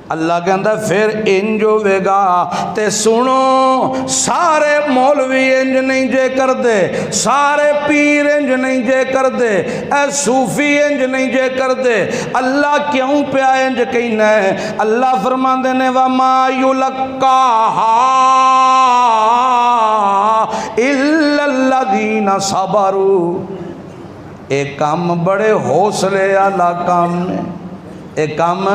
A: اللہ کہندا پھر انج ہوے گا تے سنو سارے مولوی انج نہیں جے کر دے سارے پیر انج نہیں جے کر دے اے صوفی انج نہیں جے کر دے اللہ کیوں پیا انج کہنا ہے اللہ فرماندے نے وما یلقاہا الا الذین صبروا ایک کام بڑے حوصلے والا کام میں ایک کام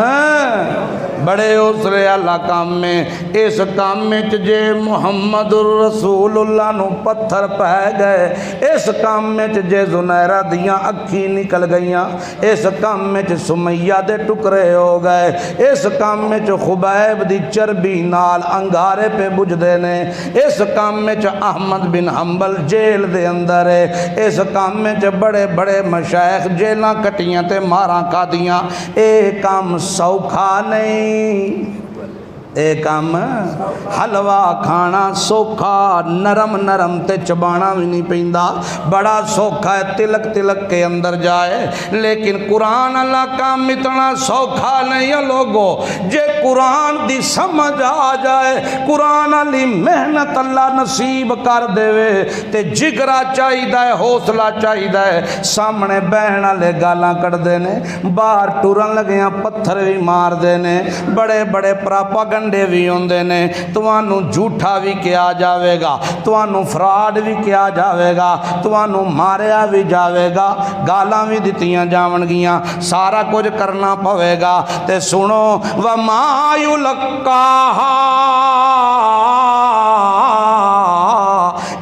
A: بڑے حوصلے اللہ کام میں اس کام میں جے محمد الرسول اللہ نو پتھر پہ گئے اس کام میں جے زنیرہ دیاں اکھی نکل گئیاں اس کام میں سمیہ دے ٹکرے ہو گئے اس کام میں خبیب دی چربی نال انگارے پہ بجھ دینے اس کام میں احمد بن حنبل جیل دے اندر ہے اس کام میں بڑے بڑے مشائخ جیلاں کٹیاں تے ماراں کھا دیاں ایک کام سوکھا نہیں اے کام حلوہ کھانا سوکھا نرم نرم تے چبانا بھی نہیں پیندا بڑا سوکھا ہے تلک تلک کے اندر جائے لیکن قرآن اللہ کام اتنا سوکھا نہیں ہے لوگو جے قرآن دی سمجھ آ جائے قرآن علی محنت اللہ نصیب کر دے تے جگرا چاہی دائے حوصلہ چاہی دائے سامنے بہن لے گالاں کر دینے باہر ٹورن لگیاں پتھر بھی مار دینے بڑے بڑے پراپاگنڈے بھی ہوندے نے توانو جھوٹا بھی کیا جاوے گا توانو فراڈ بھی کیا جاوے گا توانو ماریا بھی جاوے گا گالاں بھی دتیاں جاون گیاں سارا کچھ کرنا پوے گا تے سنو وما یلقاہا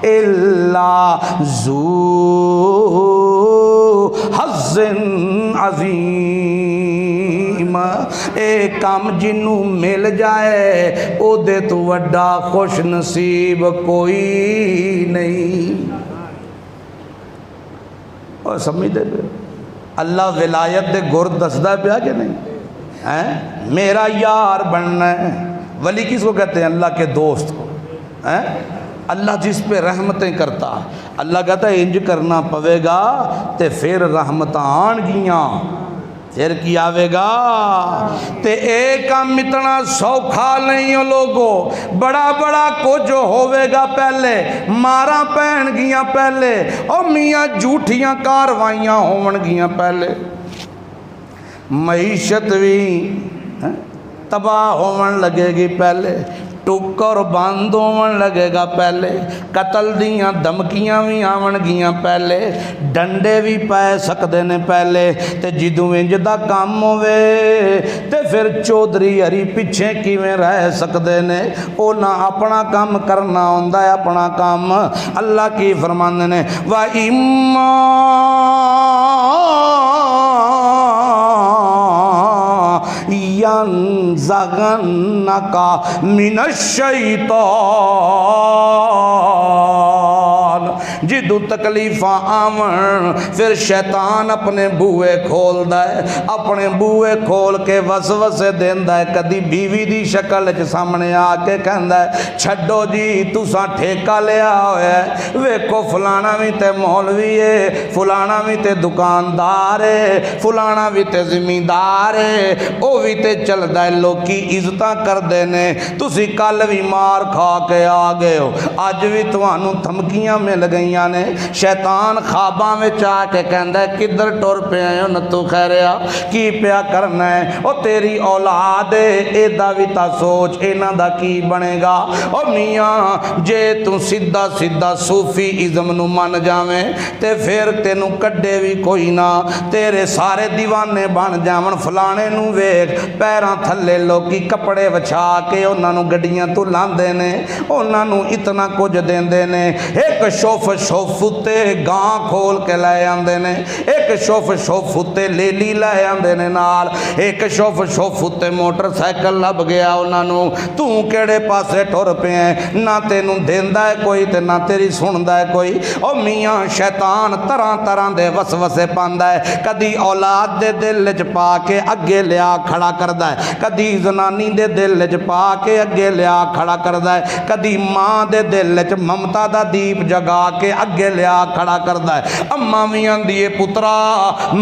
A: الا ذو حظ عظیم ایک کام جنوں مل جائے او دے تو وڈا خوش نصیب کوئی نہیں اور سمجھ دے اللہ ولایت دے گر دسدہ پیا کہ نہیں میرا یار بننا ہے ولی کس کو کہتے ہیں اللہ کے دوست کو اللہ جس پہ رحمتیں کرتا اللہ کہتا ہے انج کرنا پوے گا تے پھر رحمتاں آن گیاں پھر کی آوے گا تے ایک کام اتنا سوکھا نہیں ہو لوگو بڑا بڑا کچھ ہوئے گا پہلے مارا پہن گیاں پہلے اور میاں جھوٹیاں کاروائیاں ہون گیاں پہلے معیشت بھی تباہ ہون لگے گی پہلے ٹکر بند ہون لگے گا پہلے قتل دیاں دھمکیاں بھی آون گیاں پہلے ڈنڈے بھی پے سکدے نے پہلے تے جدوں انج دا کام ہوے تے پھر چودھری ہری پیچھے کیویں رہ سکدے نے او نہ اپنا کام کرنا ہوندا ہے اپنا کام اللہ کی فرماندے نے وا اما ينزغنك من الشیطان جدو تکلیفاں آون پھر شیطان اپنے بوئے کھولدا ہے، اپنے بوئے کھول کے وسوسے دیندا ہے، کدی بیوی دی شکل وچ سامنے آ کے کہندا ہے چھڈو جی تساں ٹھیکہ لیا ہویا ہے، ویکھو فلانا بھی تے مولوی ہے، فلانا بھی تے دکاندار ہے، فلانا بھی تے زمیندار ہے، او بھی تے چلدا ہے، لوکی عزتاں کردے نے، تسی کل بھی مار کھا کے آ گئے ہو، اج بھی تانوں دھمکیاں مل گئیاں نے۔ شیطان خواباں وچ آ کے کہندا ہے کدھر ٹر پیا ہے نتو خیریا، کی پیا کرنا ہے، او تیری اولاد ہے، ایدا بھی تا سوچ انہاں دا کی بنے گا۔ او میاں جے تو سیدھا سیدھا صوفی ازم نو من جاویں تے پھر تینوں کڈے بھی کوئی نہ، تیرے سارے دیوانے بن جاون۔ فلانے نو ویکھ پیراں تھلے لوکی کپڑے وچھا کے انہاں نو گڈیاں تو لاندے نے، انہاں نو اتنا کچھ دیندے نے، ایک شوف تے گاں کھول کے لے آندے نے، ایک شوف تے لیلی لے آندے نے نال، ایک شوف تے موٹر سائیکل لب گیا انہاں نو، تو کیڑے پاسے ٹر پے ہیں، نہ تینوں دیندا ہے کوئی تے نہ تیری سندا ہے کوئی۔ او میاں شیطان طرح طرح دے وسوسے پاندا ہے، کدی اولاد دے دل وچ پا کے اگے لیا کھڑا کردا ہے، کدی زنانی دے دل وچ پا کے اگے لیا کھڑا کردا ہے، کدی ماں دے دل وچ ممتا دا دیپ جگا کے اگے لیا کھڑا کردا ہے۔ اماں وی آندی ہے پترا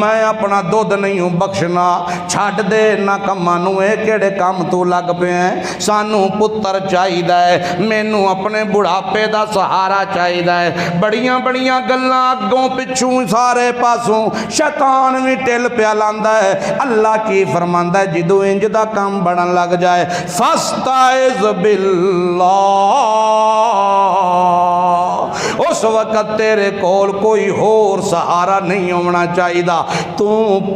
A: میں اپنا دودھ نہیں ہوں بخشنا، چھڈ دے نہ کماں نو، اے کیڑے کام تو لگ پے ہیں، سانو پتر چاہیدا ہے، مینوں اپنے بڑھاپے دا سہارا چاہیدا ہے۔ بڑیاں بڑیاں گلاں اگوں پچھوں سارے پاسوں شیطان بھی ٹل پیا لاندا ہے۔ اللہ کی فرماندا ہے جدو انج دا کام بڑھن لگ جائے فاستعذ باللہ، اس وقت تیرے کول کوئی اور سہارا نہیں ہونا چاہیدا، تو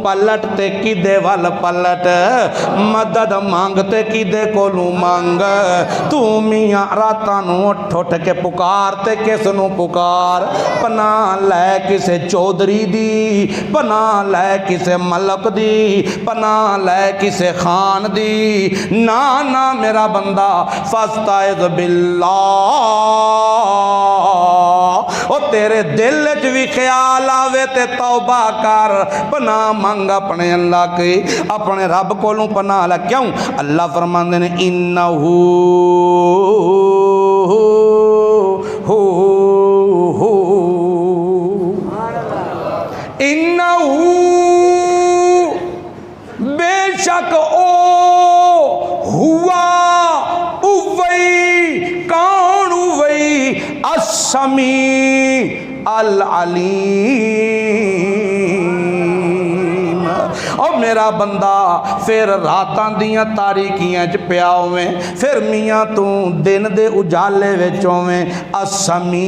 A: پلٹ تے کدے ول پلٹ، مدد مانگ تے کدے کولوں مانگ، تو میاں راتاں نو اٹھ اٹھ کے پکار تے کس نو پکار، پناہ لے کسے چودھری دی، پناہ لے کسے ملک دی، پناہ لے کسے خان دی، نہ میرا بندہ فاستعذ باللہ۔ او تیرے دل وچ بھی خیال آوے تے توبہ کر، پناہ مانگ اپنے اللہ کی، اپنے رب کولوں پناہ لے۔ کیوں؟ اللہ فرماندے نے انہو بے شک او ہوا اوئی کون اوئی السمیع العلیم۔ او میرا بندہ پھر راتاں دیاں تاریکیاں چ پیا ہوویں، پھر میاں تو دن دے اجالے وچ ہوویں، السمیع،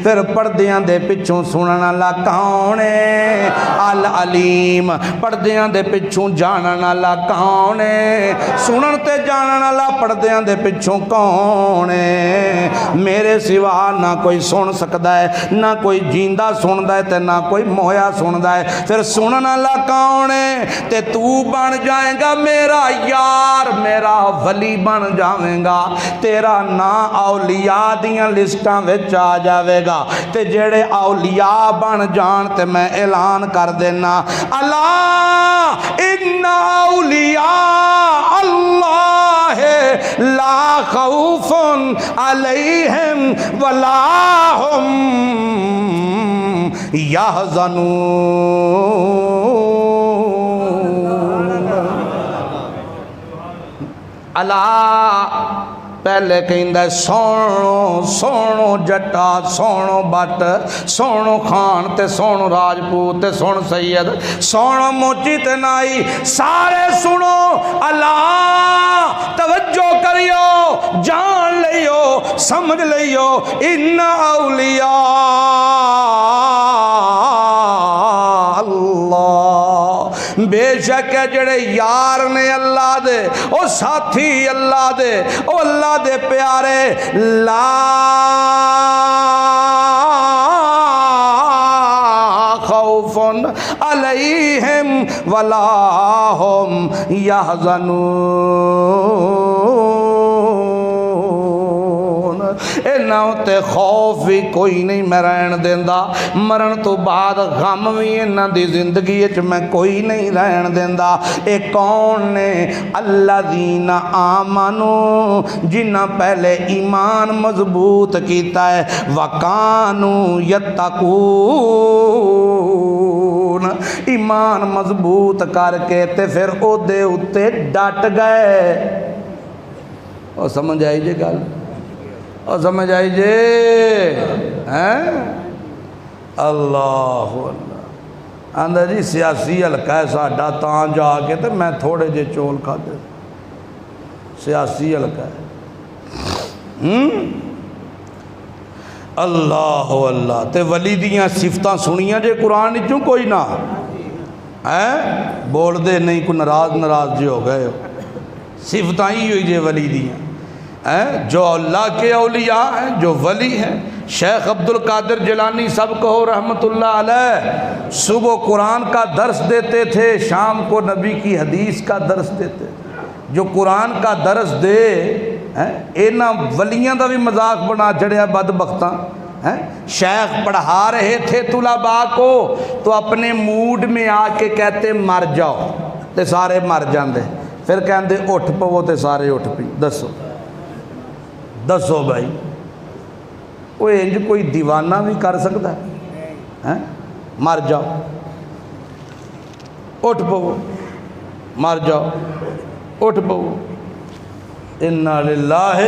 A: پھر پردیاں دے پچھوں سنن والا کون ہے؟ العلیم، پردیاں دے پچھوں جانن والا کون ہے؟ سنن تے جانن والا پردیاں دے پچھوں کون ہے؟ میرے سوا نہ کوئی سن سکدا ہے، نہ کوئی جیندا سندا ہے تے نہ کوئی مویا سندا ہے، پھر سنن والا کون ہے؟ تے تو بن جائے گا میرا یار، میرا ولی بن جاویں گا، تیرا نام اولیاء دیاں لسٹاں وچ آ جاوے گا، تے جڑے اولیاء بن جان تے میں اعلان کر دینا اللہ ان اولیاء اللہ لا خوف علیہم ولا ہم یحزنون۔ اللہ پہلے کہندا سونو سونو جٹا سونو بٹ سونو خان تے سونو راجپوت تے سون سید سونو موچی تے نائی سارے سنو اللہ توجہ کریو جان لیو سمجھ لیو ان اولیاء اللہ بے شک ہے جڑے یار نے اللہ دے او ساتھی اللہ دے او اللہ دے پیارے لا خوف علیہم ولا ہم یحزنون۔ انہاں تے خوف بھی کوئی نہیں میں رہن دیندا، مرن تو بعد غم بھی انہاں دی زندگی وچ میں کوئی نہیں رہن دیندا۔ اے کون نے؟ الذین آمنوا، جنہاں پہلے ایمان مضبوط کیتا ہے، وکانوا یتقون، ایمان مضبوط کر کے تے پھر او دے اتے ڈٹ گئے۔ اور سمجھ آئی جے گل؟ اور سمجھ آئی جے؟ اللہ اللہ آندہ جی سیاسی حلقہ ہے ساڈا تاں جا کے تے میں تھوڑے جے چول کھادے، سیاسی حلقہ ہے۔ اللہ اللہ تے ولی دیاں صفتاں سنیاں جے قرآن چوں کوئی نہ بول دے نہیں، کو ناراض جے ہو گئے ہو، صفتاں ہی ہوئی جے ولی دیاں جو اللہ کے اولیاء ہیں، جو ولی ہیں۔ شیخ عبد القادر جیلانی سب کہو رحمت اللہ علیہ صبح قرآن کا درس دیتے تھے، شام کو نبی کی حدیث کا درس دیتے۔ جو قرآن کا درس دے اینا ولیاں دا بھی مذاق بنا چڑھیا بدبختاں۔ شیخ پڑھا رہے تھے طلباء کو تو اپنے موڈ میں آ کے کہتے مر جاؤ تے سارے مر جاندے، پھر کہندے اٹھ پو تے سارے اٹھ پی۔ دسو بھائی کوئی انج کوئی دیوانہ بھی کر سکتا ہے؟ مر جاؤ، اٹھ پو، مر جاؤ، اٹھ پو۔ انا للہ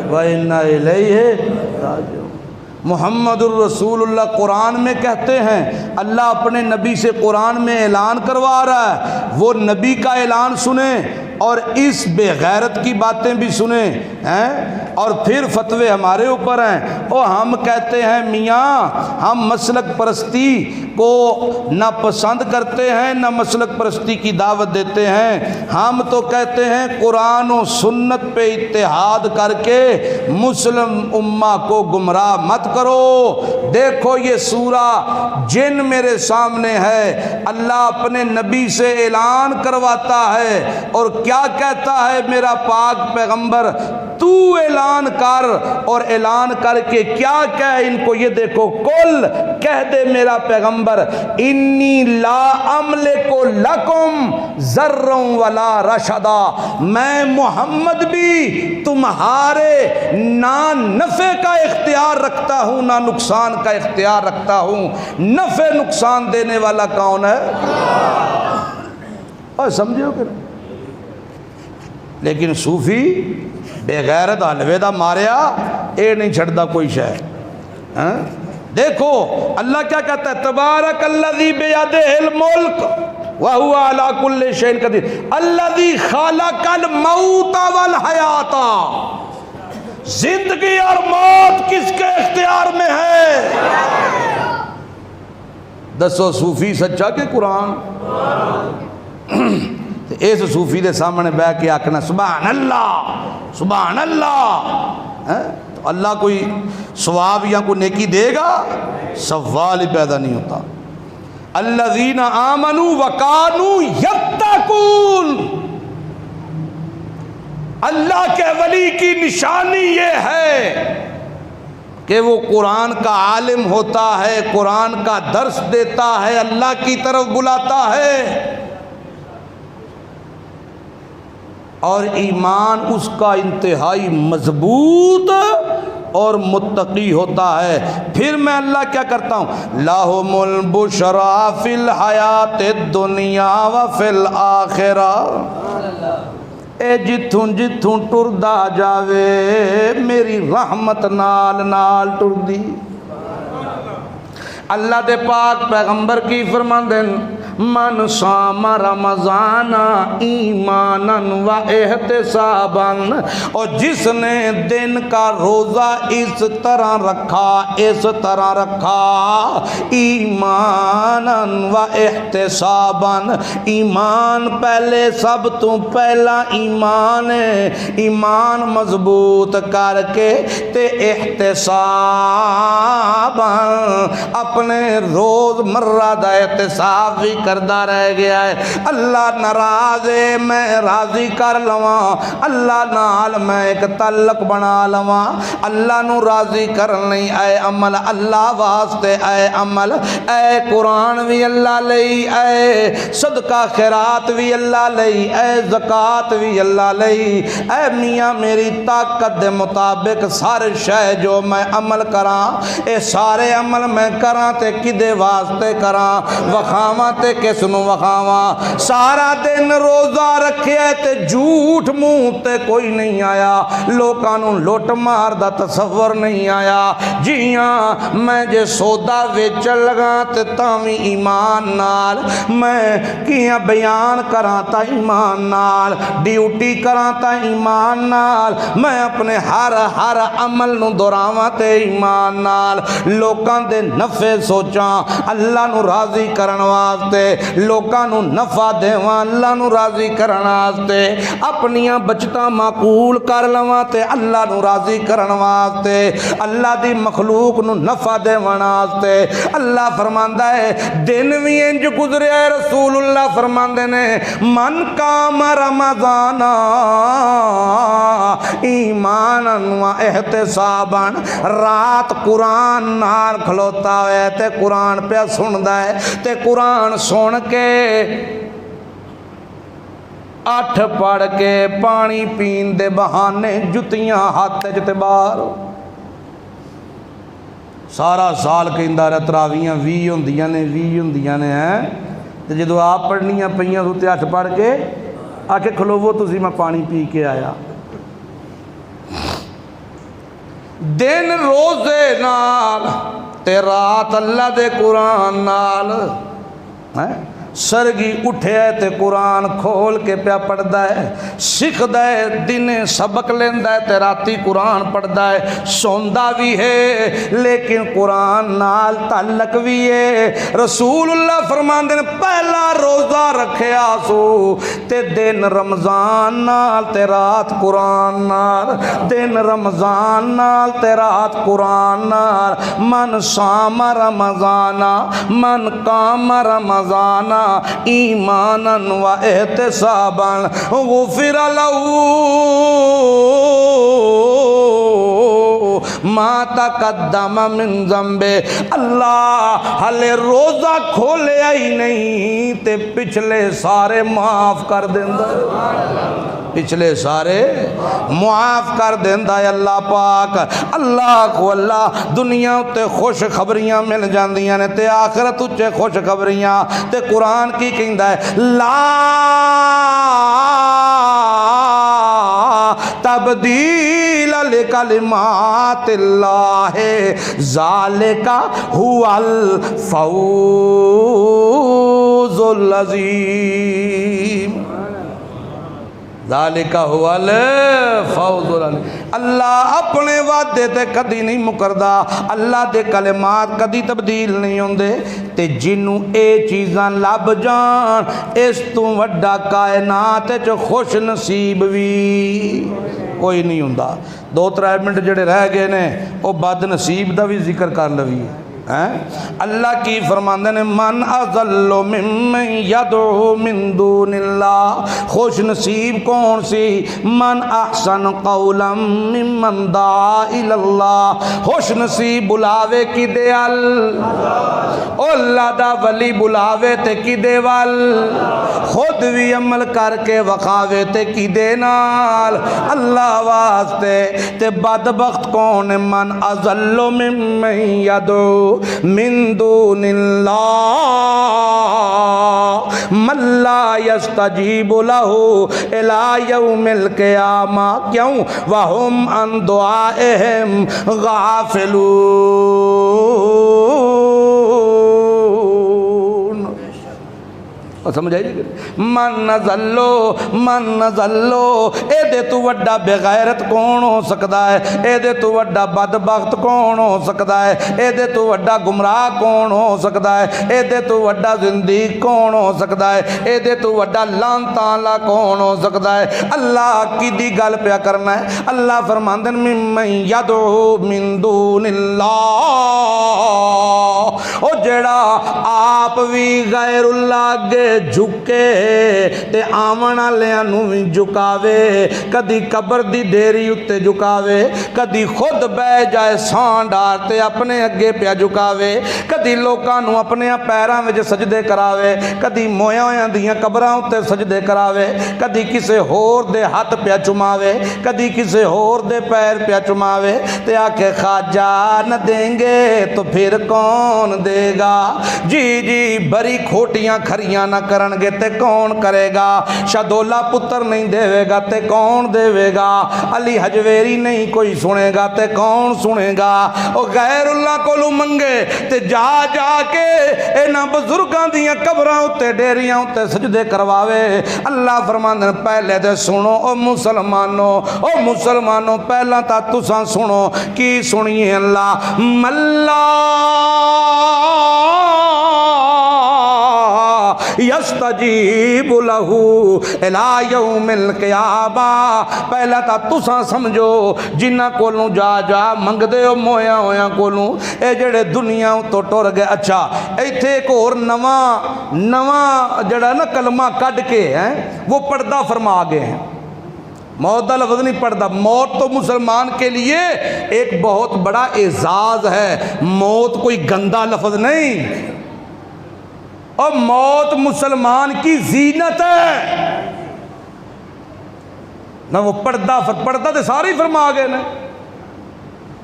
A: و انا الیہ راجعون۔ محمد الرسول اللہ قرآن میں کہتے ہیں، اللہ اپنے نبی سے قرآن میں اعلان کروا رہا ہے، وہ نبی کا اعلان سنیں اور اس بے غیرت کی باتیں بھی سنیں اور پھر فتوے ہمارے اوپر ہیں۔ اور ہم کہتے ہیں میاں ہم مسلک پرستی کو نہ پسند کرتے ہیں نہ مسلک پرستی کی دعوت دیتے ہیں، ہم تو کہتے ہیں قرآن و سنت پہ اتحاد کر کے مسلم امہ کو گمراہ مت کرو۔ دیکھو یہ سورہ جن میرے سامنے ہے، اللہ اپنے نبی سے اعلان کرواتا ہے اور کیا کہتا ہے میرا پاک پیغمبر؟ تو اعلان کر، اور اعلان کر کے کیا کہے ان کو یہ دیکھو، کل کہہ دے میرا پیغمبر انی لا املک لکم ضرا ولا رشدا، میں محمد بھی تمہارے نہ نفع کا اختیار رکھتا ہوں نہ نقصان کا اختیار رکھتا ہوں۔ نفع نقصان دینے والا کون ہے؟ اور سمجھو کہ لیکن صوفی بے غیرت حلوے دا ماریا اے نہیں چھڑتا کوئی شے۔ دیکھو اللہ کیا کہتا ہے، تبارک الذی بیدہ الملک وہو علی کل شیء قدیر الذی خلق الموت والحیات، زندگی اور موت کس کے اختیار میں ہے؟ دسو صوفی سچا کہ قرآن؟ اس صوفی دے سامنے بہ کے آکھنا سبحان اللہ سبحان اللہ، تو اللہ کوئی ثواب یا کوئی نیکی دے گا؟ سوال ہی پیدا نہیں ہوتا۔ الذین آمنوا وکانوا یتقون، اللہ کے ولی کی نشانی یہ ہے کہ وہ قرآن کا عالم ہوتا ہے، قرآن کا درس دیتا ہے، اللہ کی طرف بلاتا ہے، اور ایمان اس کا انتہائی مضبوط اور متقی ہوتا ہے۔ پھر میں اللہ کیا کرتا ہوں، لَهُمُ الْبُشْرَى فِي الْحَيَاةِ الدُّنْيَا وَفِي الْآخِرَةِ، اے جتھوں جتھوں ٹردا جاوے میری رحمت نال نال ٹردی۔ اللہ دے پاک پیغمبر کی فرماندے من صام رمضان ایمانا و احتسابا، اور جس نے دن کا روزہ اس طرح رکھا ایمانا و احتسابا، ایمان پہلے سب تو پہلا ایمان ہے، ایمان مضبوط کر کے تے احتسابا اپنے روز مرہ دا احتساب بھی کردہ رہ گیا ہے۔ اللہ ناراض ہے میں راضی کر لواں، اللہ نال میں ایک تعلق بنا لواں، اللہ نو راضی کرنی اے عمل اللہ واسطے، اے عمل اے قرآن بھی اللہ لئی، اے صدقہ خیرات بھی اللہ لئی، اے زکاة بھی اللہ لئی، اے میاں میری طاقت دے مطابق سارے شے جو میں عمل کراں اے سارے عمل میں کراں تے کدے واسطے کراں، وکھاواں تے کس نو وکھاواں؟ سارا دن روزہ رکھیا تے جھوٹ منہ تے کوئی نہیں آیا، لوکاں نو لوٹ مار دا تصور نہیں آیا، جیاں میں جے سودا ویچن لگا تے تاویں ایمان نال، میں کیاں بیان کراں تا ایمان نال، ڈیوٹی کراں تا ایمان نال، میں اپنے ہر عمل نو دہراواں تے ایمان نال، لوکاں دے نفع سوچاں اللہ نو راضی کرن واسطے، لوکاں نو نفع دیواں اللہ نو راضی کرن واسطے، اپنیاں بچتاں معقول کر لواں تے اللہ نو راضی کرن واسطے، اللہ دی مخلوق نو نفع دیوان واسطے۔ اللہ فرماندا ہے دن بھی انج گزرے، رسول اللہ فرماندے نے من قام رمضان ایماناً و احتساباً، رات قرآن نال کھلوتا ہوئے تے قرآن پہ سندا ہے تے قرآن سن کے 8 پڑھ کے پانی پین دے بہانے جتیاں ہاتھ جتے باہر، سارا سال کہندا رہا تراویاں 20 ہوندیاں نے ہیں تے جدو آپ پڑھنیاں پئیاں تو 8 پڑھ کے آ کے کھلوو تسی میں پانی پی کے آیا۔ دن روزے نال تے رات اللہ دے قرآن نال، سرگی اٹھے تے قرآن کھول کے پیا پڑھدا ہے، سکھدا ہے، دن سبق لیندا ہے تے راتی قرآن پڑھدا ہے، سوندا بھی ہے لیکن قرآن نال تعلق بھی ہے۔ رسول اللہ فرماندے نے پہلا روزہ رکھیا سو تے دن رمضان نال تے رات قرآن نال، دن رمضان نال تے رات قرآن نال، من صام رمضان من قام رمضان ایمانا و احتسابا غفر له ما تقدم من ذنب۔ اللہ ہلے روزہ کھولیا ہی نہیں تے پچھلے سارے معاف کر دیندا، پچھلے سارے معاف کر دیندا ہے اللہ پاک۔ اللہ کو اللہ دنیا تے خوش خبریاں مل جاندیاں نے تے آخرت اچے خوش خبریاں، تے قرآن کی کہندا ہے لا تبدیل لکلمات اللہ ذالک هو الفوز العظیم، ذالک هو الفوز العظیم۔ اللہ اپنے وعدے تے کدی نہیں مکردا، اللہ دے کلمات کدی تبدیل نہیں ہوندے، تے جنوں اے چیزاں لب جان اس تو وڈا کائنات چ خوش نصیب بھی کوئی نہیں ہوندا۔ 2-3 منٹ جڑے رہ گئے نے او بد نصیب دا بھی ذکر کر لوی۔ اللہ کی فرماندے نے من اضل ممن یدعو من دون اللہ، خوش نصیب کون سی؟ من احسن قولا ممن دعا الاللہ، خوش نصیب بلاوے کی دے اللہ دا ولی بلاوے تے کی دے وال، خود بھی عمل کر کے وقاوے تے کی دے نال اللہ واسطے۔ تے بدبخت کون؟ من اضل ممن یدعو من دون اللہ من لا یستجیب له الی یوم القیامہ، کیوں؟ وہم عن دعائہم غافلون۔ سمجھ آئی جی؟ من نزلو اے دے تو وڈا بغیرت کون ہو سکتا ہے؟ اے دے تو وڈا بدبخت کون ہو سکتا ہے؟ اے دے تو وڈا گمراہ کون ہو سکتا ہے؟ اے دے تو وڈا زندگی کون ہو سکتا ہے؟ اے دے تو وڈا لعنتاں والا کون ہو سکتا ہے؟ اللہ کی دی گل پیا کرنا ہے۔ اللہ فرماندے ممن یدعو من دون اللہ، او جڑا آپ بھی غیر اللہ اگے جھکے تے آمن والیاں نوں وی جھکاوے، کدی قبر دی ڈیری اتے جھکاوے، کدی خود بہ جائے سان ڈار تے اپنے اگے پیا جھکاوے، کدی لوکاں نوں اپنے پیراں وچ سجدے کراوے، کدی مویاں ہویاں دیاں قبراں اتے سجدے کراوے، کدی کسے ہور دے ہاتھ پیا چماوے، کدی کسے ہور دے پیر پیا چماوے، تے آکھے خواجہ نہ دیں گے تو پھر کون دے گا؟ جی بری کھوٹیاں کھریاں نہ کرن گے تے کون کرے گا؟ شادولہ پتر نہیں دے گا تے کون دے گا؟ علی حجویری نہیں کوئی سنے گا تے کون سنے گا؟ او غیر اللہ کو منگے تے جا کے اینا بزرگاں دیاں قبراں اتے ڈیریاں اتے سجدے کرواوے۔ اللہ فرماندے پہلے دے سنو او مسلمانوں پہلا تا تساں سنو کی سنیے اللہ ملا یستجیب لہو الی یوم القیامہ، پہلا تا تساں سمجھو جنہ کولوں جا منگ دے ہو مویاں ہویاں کولوں، اے جڑے دنیا تو ٹر گئے۔ اچھا ایتھے ایک اور نواں جڑا نا کلمہ کڈ کے وہ پردہ فرما گئے ہیں۔ موت کا لفظ نہیں پڑھتا۔ موت تو مسلمان کے لیے ایک بہت بڑا اعزاز ہے، موت کوئی گندا لفظ نہیں، اور موت مسلمان کی زینت ہے نہ۔ وہ پردہ تو سارے فرما گئے نا،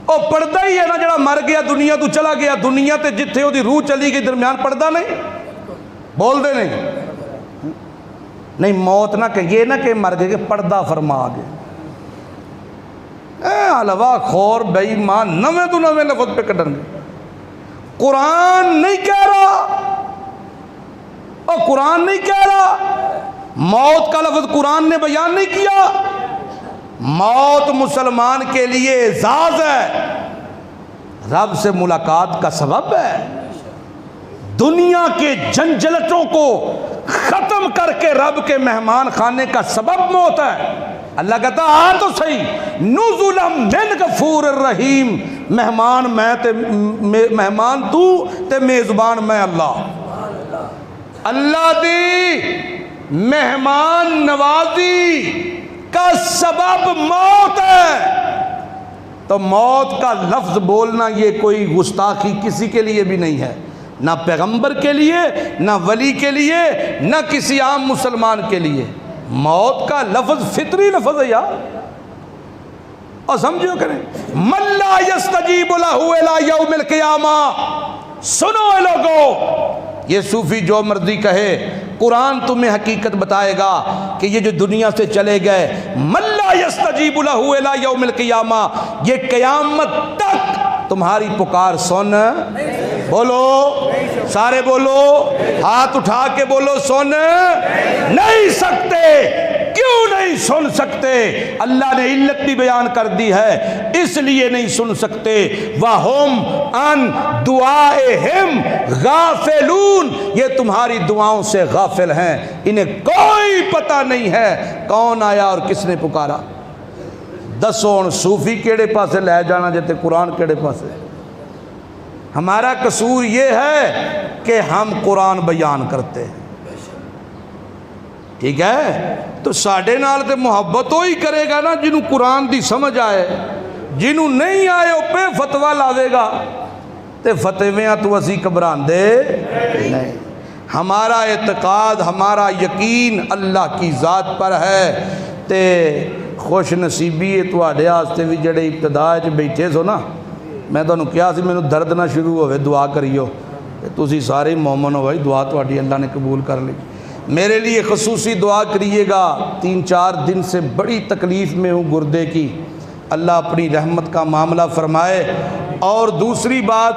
A: اور پردہ ہی ہے نا جڑا مر گیا دنیا تو چلا گیا، دنیا تے جتھے وہ دی روح چلی گئی درمیان پردہ نہیں، بول دے نہیں موت نہ کہ یہ نہ کہ مر گئے، کہ پردہ فرما گئے۔ علاوہ خور بے ایمان نویں تو نویں لفظ پہ کٹن گے۔ قرآن نہیں کہہ رہا، اور قرآن نہیں کہہ رہا، موت کا لفظ قرآن نے بیان نہیں کیا۔ موت مسلمان کے لیے اعزاز ہے، رب سے ملاقات کا سبب ہے، دنیا کے جنجلتوں کو ختم کر کے رب کے مہمان خانے کا سبب موت ہے۔ اللہ کہتا ہاں تو صحیح، نزلا من غفور الرحیم، مہمان میں تے مہمان تو تے میزبان میں اللہ۔ اللہ دی مہمان نوازی کا سبب موت ہے، تو موت کا لفظ بولنا یہ کوئی گستاخی کسی کے لیے بھی نہیں ہے، نہ پیغمبر کے لیے، نہ ولی کے لیے، نہ کسی عام مسلمان کے لیے۔ موت کا لفظ فطری لفظ ہے یار، اور سمجھو کریں من لا یستجیب لہ الی یوم القیامہ۔ سنو اے لوگو، یہ صوفی جو مرضی کہے، قرآن تمہیں حقیقت بتائے گا کہ یہ جو دنیا سے چلے گئے من لا یستجیب لہ الی یوم القیامہ، یہ قیامت تک تمہاری پکار سن، بولو سارے بولو، ہاتھ اٹھا کے بولو، سن نہیں سکتے۔ کیوں نہیں سن سکتے؟ اللہ نے علت بھی بیان کر دی ہے، اس لیے نہیں سن سکتے۔ وَهُمْ عَنْ دُعَائِهِمْ غَافِلُونَ، یہ تمہاری دعاؤں سے غافل ہیں، انہیں کوئی پتہ نہیں ہے کون آیا اور کس نے پکارا۔ دسو ہن صوفی کیڑے پاسے لے جانا جاتے، قرآن کیڑے پاسے؟ ہمارا قصور یہ ہے کہ ہم قرآن بیان کرتے ہیں، ٹھیک ہے؟ تو ساڈے نال تے محبت ہوئی کرے گا نا جنہوں قرآن دی سمجھ آئے، جنہوں نہیں آئے وہ پہ فتوہ لاوے گا، تے فتویاں تو اسی گھبران دے نہیں۔ ہمارا اعتقاد، ہمارا یقین اللہ کی ذات پر ہے، تے خوش نصیبی ہے تواڈے واسطے بھی جڑے ابتدا وچ بیٹھے سو نا، میں تانوں کہا سی مینوں درد نہ شروع ہوئے دعا کریو، تسی سارے مومن ہو بھائی، دعا تواڈی اللہ نے قبول کر لی۔ میرے لیے خصوصی دعا کریے گا، 3-4 دن سے بڑی تکلیف میں ہوں گردے کی، اللہ اپنی رحمت کا معاملہ فرمائے۔ اور دوسری بات،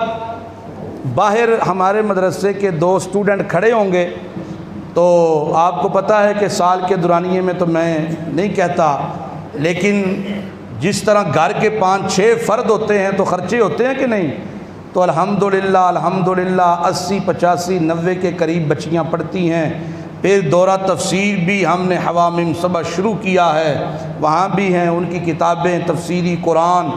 A: باہر ہمارے مدرسے کے 2 اسٹوڈنٹ کھڑے ہوں گے، تو آپ کو پتہ ہے کہ سال کے دورانیے میں تو میں نہیں کہتا، لیکن جس طرح گھر کے 5-6 فرد ہوتے ہیں تو خرچے ہوتے ہیں کہ نہیں؟ تو الحمدللہ 80-85-90 کے قریب بچیاں پڑھتی ہیں۔ پھر دورہ تفسیر بھی ہم نے حوامیم سبا شروع کیا ہے، وہاں بھی ہیں ان کی کتابیں، تفسیری قرآن،